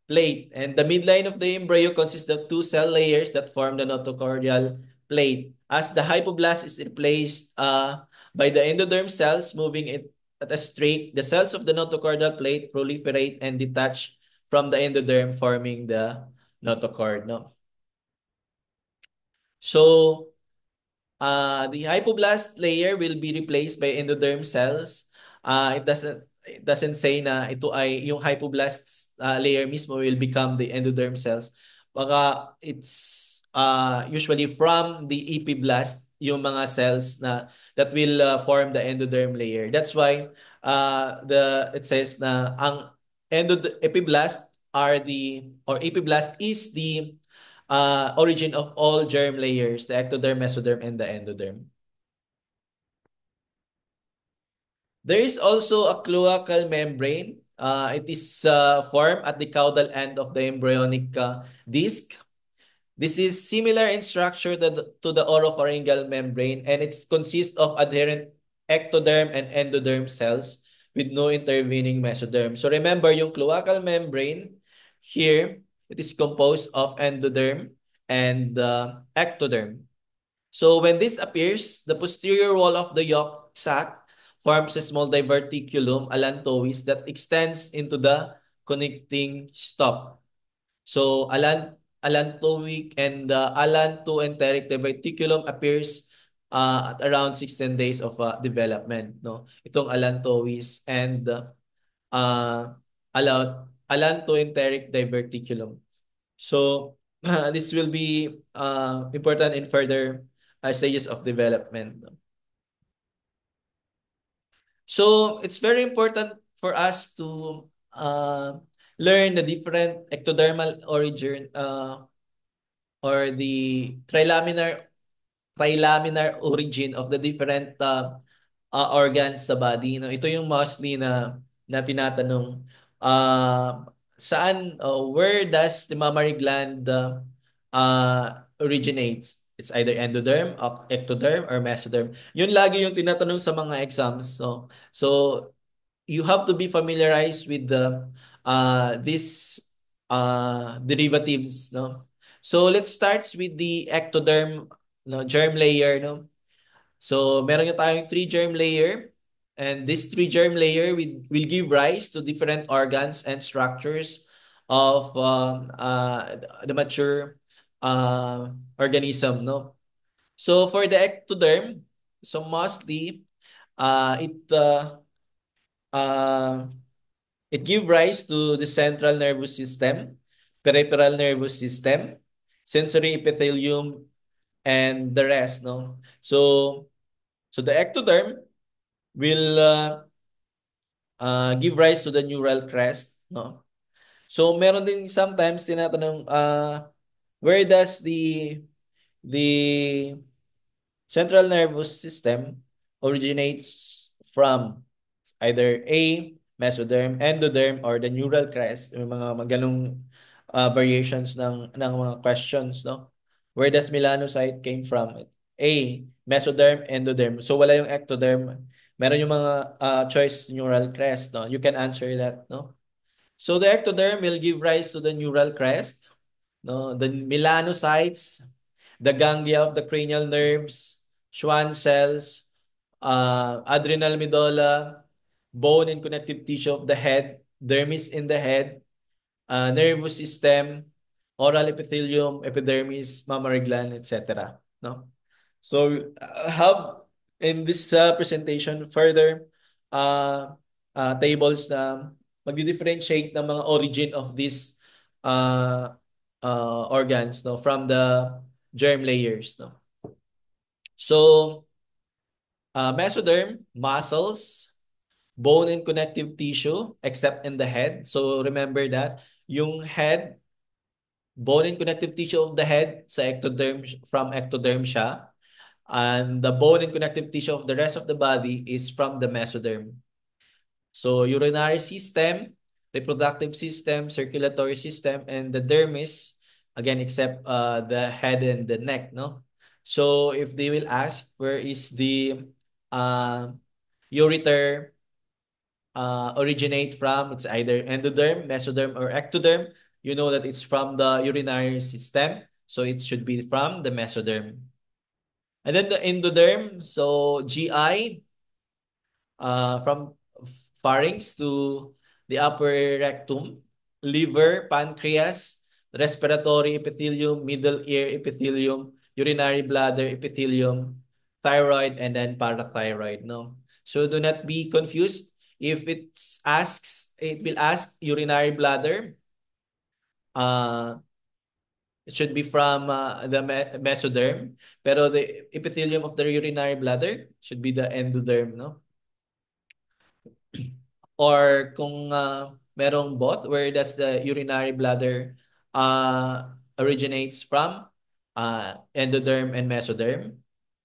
plate. And the midline of the embryo consists of two cell layers that form the notochordial plate. As the hypoblast is replaced by the endoderm cells moving it at a streak, the cells of the notochordial plate proliferate and detach from the endoderm, forming the notochord. No? So, the hypoblast layer will be replaced by endoderm cells. It doesn't say na ito ay yung hypoblast layer mismo will become the endoderm cells. Baka it's usually from the epiblast yung mga cells na that will form the endoderm layer. That's why it says na ang epiblast are the or epiblast is the origin of all germ layers, the ectoderm, mesoderm, and the endoderm. There is also a cloacal membrane. It is formed at the caudal end of the embryonic disc. This is similar in structure to the oropharyngeal membrane, and it consists of adherent ectoderm and endoderm cells with no intervening mesoderm. So remember, yung cloacal membrane here, it is composed of endoderm and ectoderm. So when this appears, the posterior wall of the yolk sac forms a small diverticulum, allantois, that extends into the connecting stop. So allantoic and allantoenteric diverticulum appears at around 16 days of development. No, itong allantois and allantoenteric diverticulum. So this will be important in further stages of development. So it's very important for us to learn the different ectodermal origin or the trilaminar origin of the different organs sa body. No? Ito yung mostly na tinatanong. Where does the mammary gland originates? It's either endoderm, ectoderm, or mesoderm. Yun lagi yung tinatanong sa mga exams. So you have to be familiarized with these derivatives. No? So let's start with the ectoderm, no, germ layer. No? So meron na tayong three germ layer. And this three germ layer will give rise to different organs and structures of the mature organism. No? So for the ectoderm, so mostly uh, it give rise to the central nervous system, peripheral nervous system, sensory epithelium, and the rest. No, so the ectoderm will give rise to the neural crest. No, so meron din sometimes tinatanong where does the central nervous system originates from? Either A, mesoderm, endoderm, or the neural crest. Yung mga ganong variations ng mga questions, no? Where does melanocyte came from? A, mesoderm, endoderm. So wala yung ectoderm. Meron yung mga choice neural crest, no? You can answer that, no? So the ectoderm will give rise to the neural crest, no? The melanocytes, the ganglia of the cranial nerves, Schwann cells, adrenal medulla, bone and connective tissue of the head, dermis in the head, nervous system, oral epithelium, epidermis, mammary gland, etc. No? So have in this presentation further uh, tables na magdi-differentiate ng mga origin of these uh, organs, no, from the germ layers, no. So mesoderm, muscles, bone and connective tissue except in the head. So remember that yung head, bone and connective tissue of the head sa ectoderm, from ectoderm siya, and the bone and connective tissue of the rest of the body is from the mesoderm. So urinary system, reproductive system, circulatory system, and the dermis, again except the head and the neck, no? So if they will ask where is the uh, ureter originate from, it's either endoderm, mesoderm, or ectoderm. You know that it's from the urinary system, so it should be from the mesoderm. And then the endoderm, so GI, from pharynx to the upper rectum, liver, pancreas, respiratory epithelium, middle ear epithelium, urinary bladder epithelium, thyroid, and then parathyroid. No, so do not be confused. If it will ask urinary bladder. It should be from the mesoderm, pero the epithelium of the urinary bladder should be the endoderm, no? Or kung merong both, where does the urinary bladder originates from? Endoderm and mesoderm,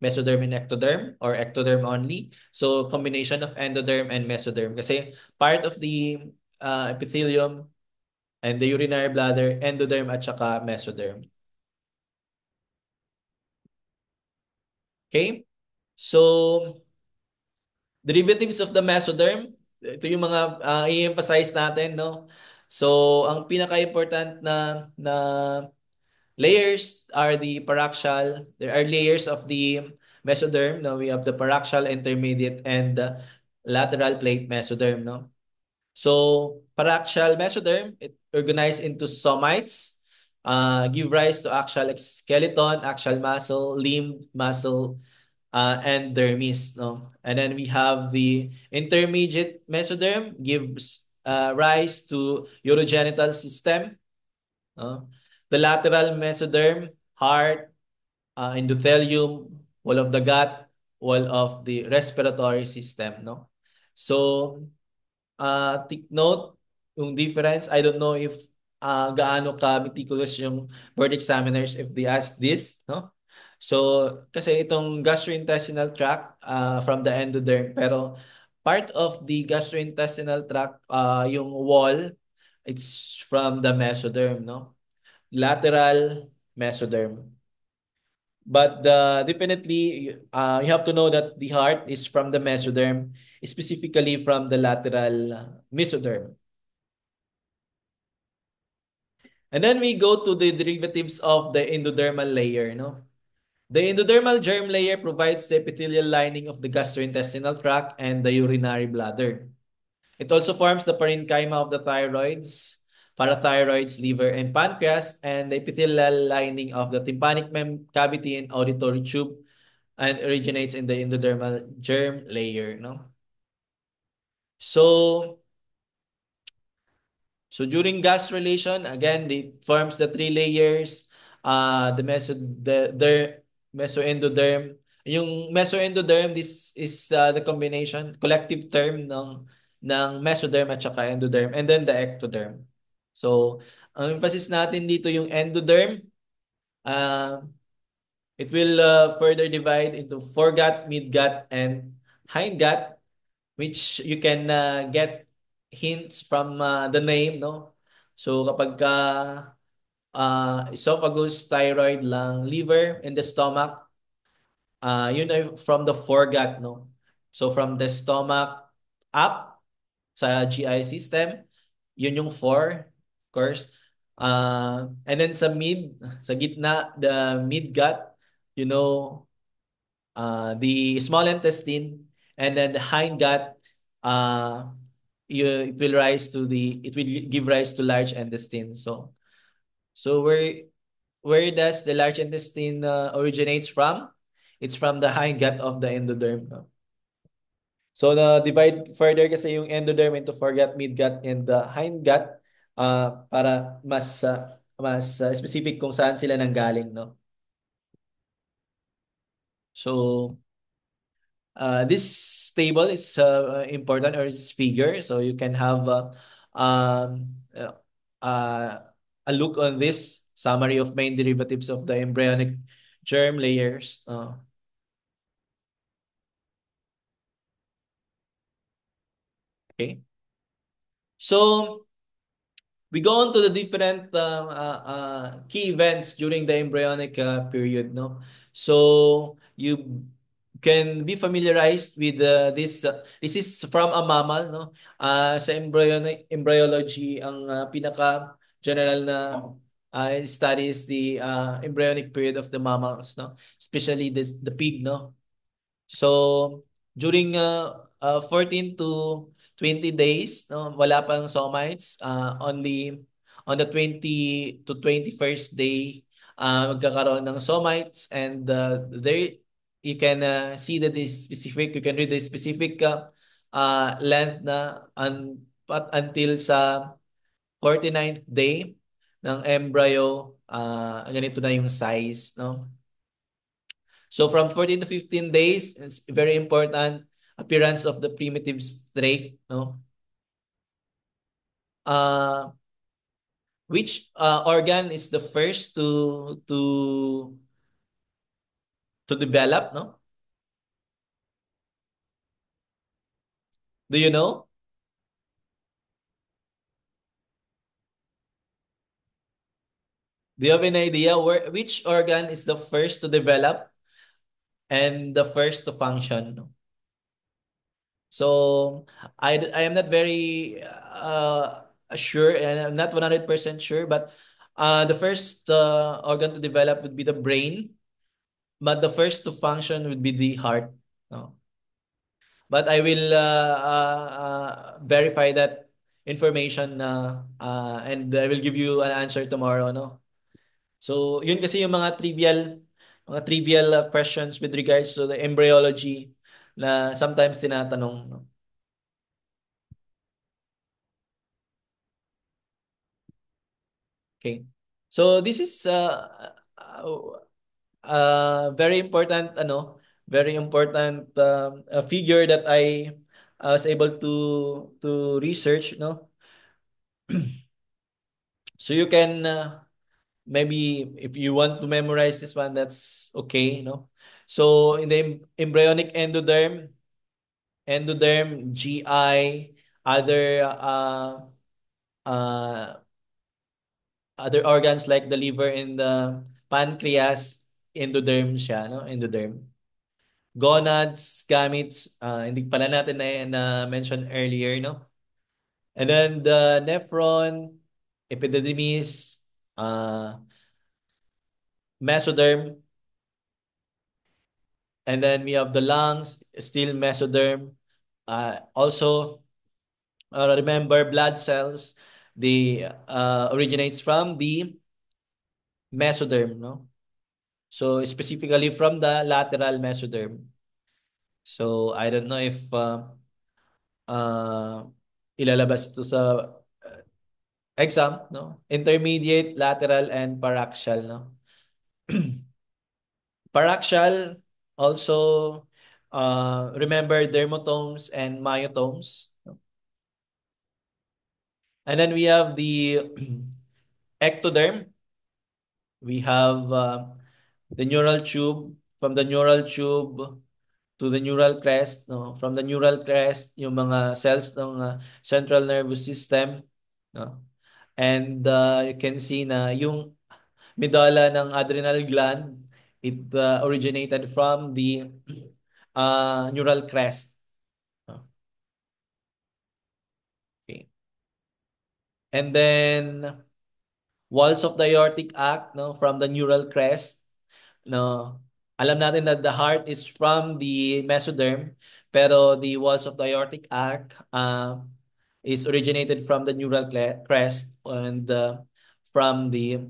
mesoderm and ectoderm, or ectoderm only. So combination of endoderm and mesoderm. Kasi part of the epithelium and the urinary bladder, endoderm at saka mesoderm. Okay? So, derivatives of the mesoderm, ito yung mga i-emphasize natin, no? So, ang pinaka-important na layers are the paraxial. There are layers of the mesoderm, no? We have the paraxial, intermediate, and the lateral plate mesoderm, no? So, paraxial mesoderm, it organized into somites, give rise to axial skeleton, axial muscle, limb muscle, and dermis, no? And then we have the intermediate mesoderm gives rise to urogenital system, no? The lateral mesoderm, heart, endothelium, wall of the gut, wall of the respiratory system, no? So, take note yung difference. I don't know if gaano ka meticulous yung board examiners if they ask this, no? So, kasi itong gastrointestinal tract from the endoderm, pero part of the gastrointestinal tract, yung wall, it's from the mesoderm, no? Lateral mesoderm. But definitely, you have to know that the heart is from the mesoderm, specifically from the lateral mesoderm. And then we go to the derivatives of the endodermal layer, no? The endodermal germ layer provides the epithelial lining of the gastrointestinal tract and the urinary bladder. It also forms the parenchyma of the thyroids, parathyroids, liver, and pancreas, and the epithelial lining of the tympanic cavity and auditory tube, and originates in the endodermal germ layer, no? So, during gastrulation, again, it forms the three layers, the mesoendoderm. Yung mesoendoderm, this is the combination, collective term ng mesoderm at saka endoderm, and then the ectoderm. So, ang emphasis natin dito yung endoderm, uh, it will further divide into foregut, midgut, and hindgut, which you can get hints from the name, no? So kapag ka esophagus, thyroid lang, liver, and the stomach, yun ay from the foregut, no? So from the stomach up sa GI system, yun yung four, of course. And then sa gitna, the midgut, you know, the small intestine, and then the hindgut, uh, it will give rise to large intestine. So where does the large intestine originates from? It's from the hindgut of the endoderm. No? So na divide further kasi yung endoderm into foregut, midgut, and the hindgut para mas specific kung saan sila nanggaling, no? So this table is important, or this figure, so you can have um, uh, uh, a look on this summary of main derivatives of the embryonic germ layers. Okay. So we go on to the different key events during the embryonic period, no? So you can be familiarized with this. This is from a mammal, no? Sa embryology, ang pinaka general na studies the embryonic period of the mammals, no? Especially the pig, no? So, during 14 to 20 days, no, wala pang somites. Only on the 20 to 21st day, magkakaroon ng somites, and there you can see that this specific, you can read the specific length na until sa 49th day ng embryo, ganito na yung size, no? So from 14 to 15 days, it's very important appearance of the primitive strake, no? Uh, which organ is the first to develop, no? Do you know? Do you have an idea which organ is the first to develop and the first to function? No? So I am not very sure, and I'm not 100% sure, but the first organ to develop would be the brain. But the first to function would be the heart. No? But I will verify that information and I will give you an answer tomorrow. No? So yun kasi yung mga trivial questions with regards to the embryology na sometimes tinatanong. No? Okay. So this is very important, very important figure that I was able to research, no? So you can maybe if you want to memorize this one, that's okay, no? So in the embryonic endoderm, GI, other uh, other organs like the liver and the pancreas, endoderm siya, no? Endoderm. Gonads, gametes, hindi pala natin na mention earlier, no? And then the nephron, epididymis, mesoderm, and then we have the lungs, still mesoderm. Also, remember blood cells, they originates from the mesoderm, no? So specifically from the lateral mesoderm. So I don't know if uh, ilalabas ito sa exam, no? Intermediate, lateral, and paraxial, no? Paraxial, also remember dermatomes and myotomes. No? And then we have the ectoderm. We have the neural tube. From the neural tube to the neural crest, no? From the neural crest, yung mga cells ng central nervous system, no? And you can see na yung medulla ng adrenal gland, it originated from the neural crest. No? Okay. And then walls of the aortic act, no, from the neural crest, no. Alam natin that the heart is from the mesoderm, Pero the walls of the aortic arc is originated from the neural crest and from the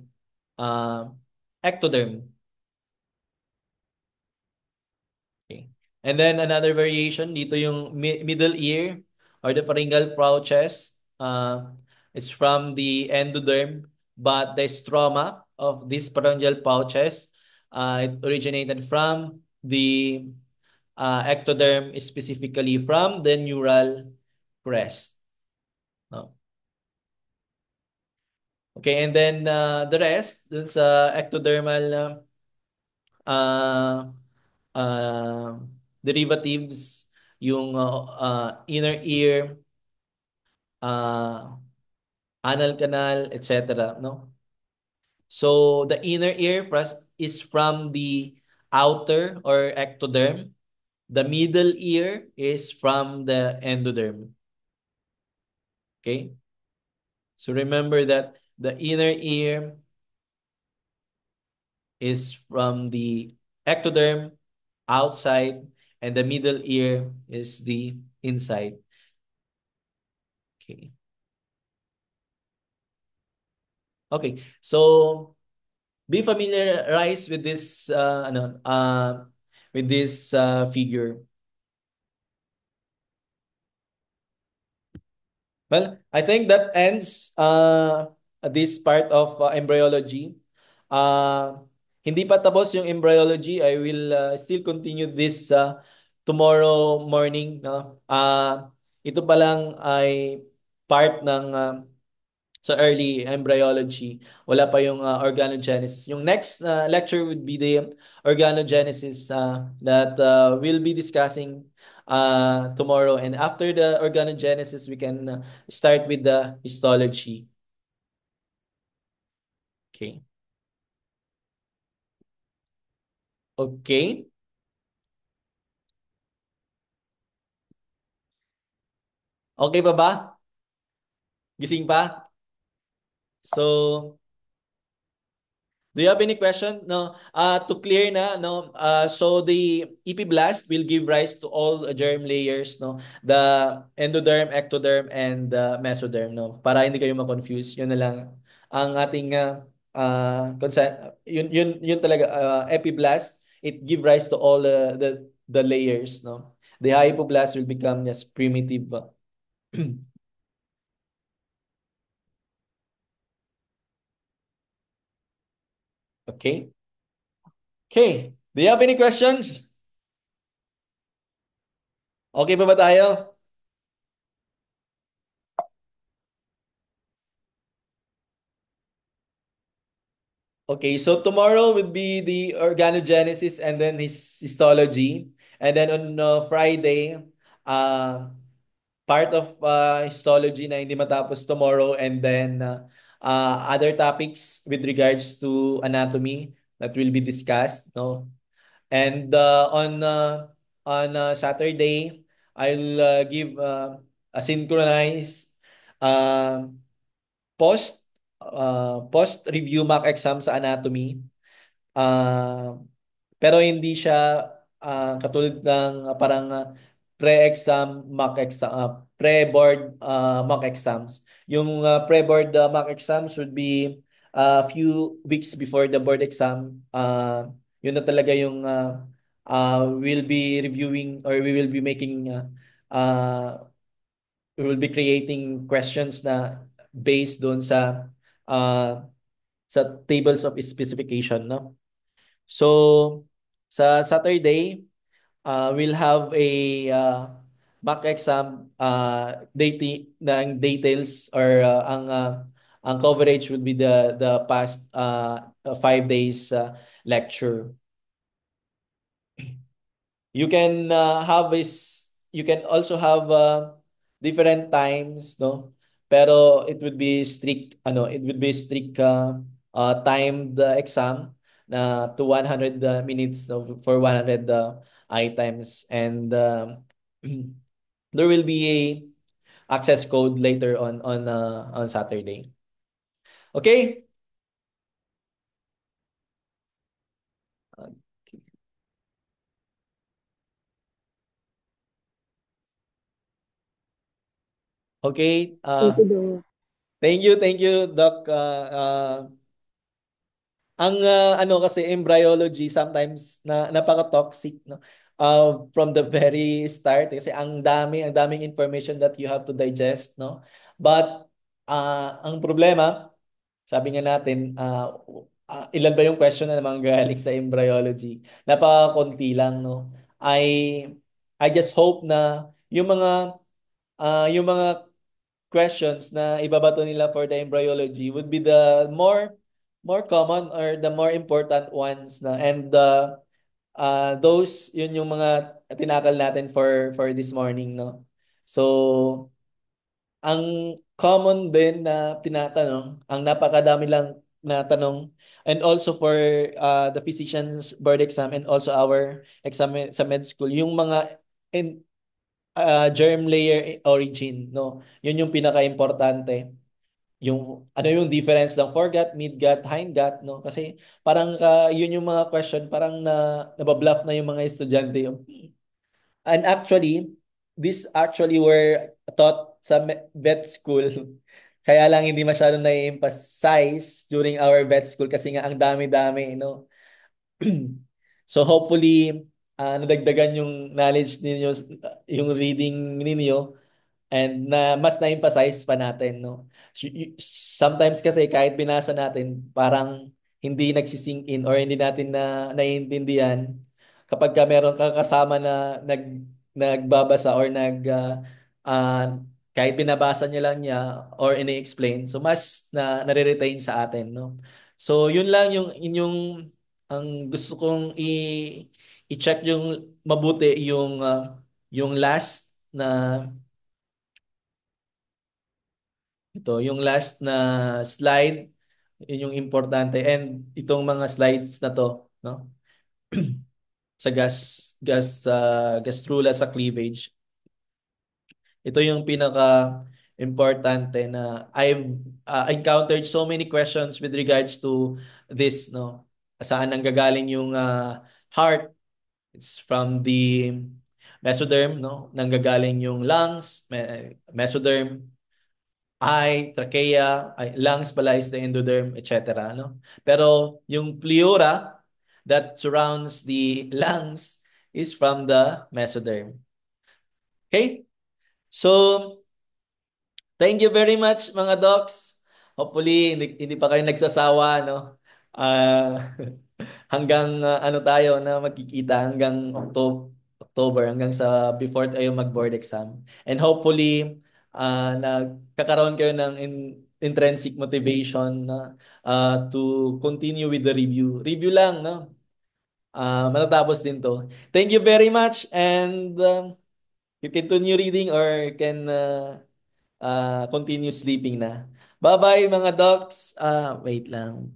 uh, ectoderm. Okay. And then another variation dito yung middle ear or the pharyngeal pouches is from the endoderm, but the stroma of these pharyngeal pouches it originated from the ectoderm, specifically from the neural crest. No? Okay, and then the rest dun sa ectodermal uh, uh, derivatives, yung inner ear, uh, anal canal, etc. No? So the inner ear is from the outer or ectoderm. The middle ear is from the endoderm. Okay? So remember that the inner ear is from the ectoderm outside and the middle ear is the inside. Okay. Okay. So be familiarized with this figure. Well, I think that ends this part of embryology. Uh, Hindi pa tapos yung embryology. I will still continue this tomorrow morning. No? Ito pa lang ay part ng sa early embryology. Wala pa yung organogenesis. Yung next lecture would be the organogenesis that we'll be discussing tomorrow. And after the organogenesis, we can start with the histology. Okay. Okay. Okay pa ba? Gising pa? So, do you have any question? No. To clear na, no. So the epiblast will give rise to all germ layers, no. The endoderm, ectoderm, and the mesoderm, no. Para hindi kayo ma-confuse. Yun na lang ang ating yun talaga epiblast. It give rise to all the layers, no. The hypoblast will become just primitive. Okay. Okay. Do you have any questions? Okay pa ba tayo? Okay, so tomorrow would be the organogenesis and then histology. And then on Friday, uh, part of histology na hindi matapos tomorrow and then other topics with regards to anatomy that will be discussed, no? And on Saturday, I'll give a synchronized uh, post review mock exam sa anatomy. Uh, Pero hindi siya katulad ng parang pre-exam mock exam, pre-board mock exams. Yung pre-board mock exams would be a few weeks before the board exam. Yun na talaga yung we'll be reviewing or we will be making uh, we will be creating questions na based doon uh, sa tables of specification, no? So, sa Saturday, we'll have a mock exam ng details or ang coverage will be the past 5 days lecture. You can you can also have different times, no? Pero it would be strict timed exam na to 100 minutes for 100 items, and there will be a access code later on Saturday. Okay? Okay? Thank you, Doc. Thank you, Doc. Ang ano kasi embryology sometimes na napaka-toxic, no? From the very start kasi ang daming information that you have to digest, no? But ang problema, sabi nga natin, ilan ba yung question na naman galing sa embryology? Napaka-konti lang, no? I just hope na yung mga questions na ibabato nila for the embryology would be the more common or the more important ones na, and those yun yung mga tinakal natin for this morning, no. So ang common din na tinatanong, ang napakadami lang na tanong, and also for the physician's board exam and also our exam sa med school, yung mga in, germ layer origin, no, yun yung pinaka-importante, yung ano yung difference ng foregut, midgut, hindgut, no? Kasi parang yun yung mga question, parang nababluff na yung mga estudyante. And actually, this actually were taught sa vet school. Kaya lang hindi masyadong na-emphasize during our vet school kasi nga ang dami-dami, no? So hopefully, nadagdagan yung knowledge ninyo, yung reading ninyo, and na mas na-emphasize pa natin, no? Sometimes kasi kahit binasa natin, parang hindi nagsisink in or hindi natin na naiintindihan kapag ka meron kang kasama na nagbabasa or ah, kahit binabasa niya lang niya or ini-explain, so mas nare-retain sa atin, no? So yun lang yung inyong ang gusto kong i-check yung mabuti yung last na yung last na slide, yun yung importante, and itong mga slides na to, no? Sa gastrula sa cleavage. Ito yung pinaka importante na I've encountered so many questions with regards to this, no? Saan nanggagaling yung heart? It's from the mesoderm, no? Nanggagaling yung lungs, mesoderm, eye, trachea, lungs pala is the endoderm, etc., no? Pero yung pleura that surrounds the lungs is from the mesoderm. Okay? So, thank you very much mga docs. Hopefully, hindi pa kayo nagsasawa, no? Ah, hanggang ano tayo na magkikita hanggang October, hanggang sa before tayo mag-board exam. And hopefully, nagkakaroon kayo ng intrinsic motivation na to continue with the review. Review lang, no? Matatapos din to. Thank you very much, and you continue reading or can continue sleeping na. Bye-bye mga docs. Wait lang.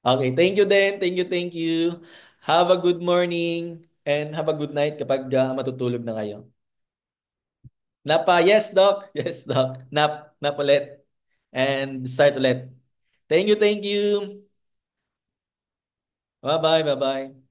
Okay, thank you then. Thank you, thank you. Have a good morning and have a good night kapag matutulog na kayo. Napa, yes, doc. Yes, doc. Nap ulit. And start ulit. Thank you, thank you. Bye-bye, bye-bye.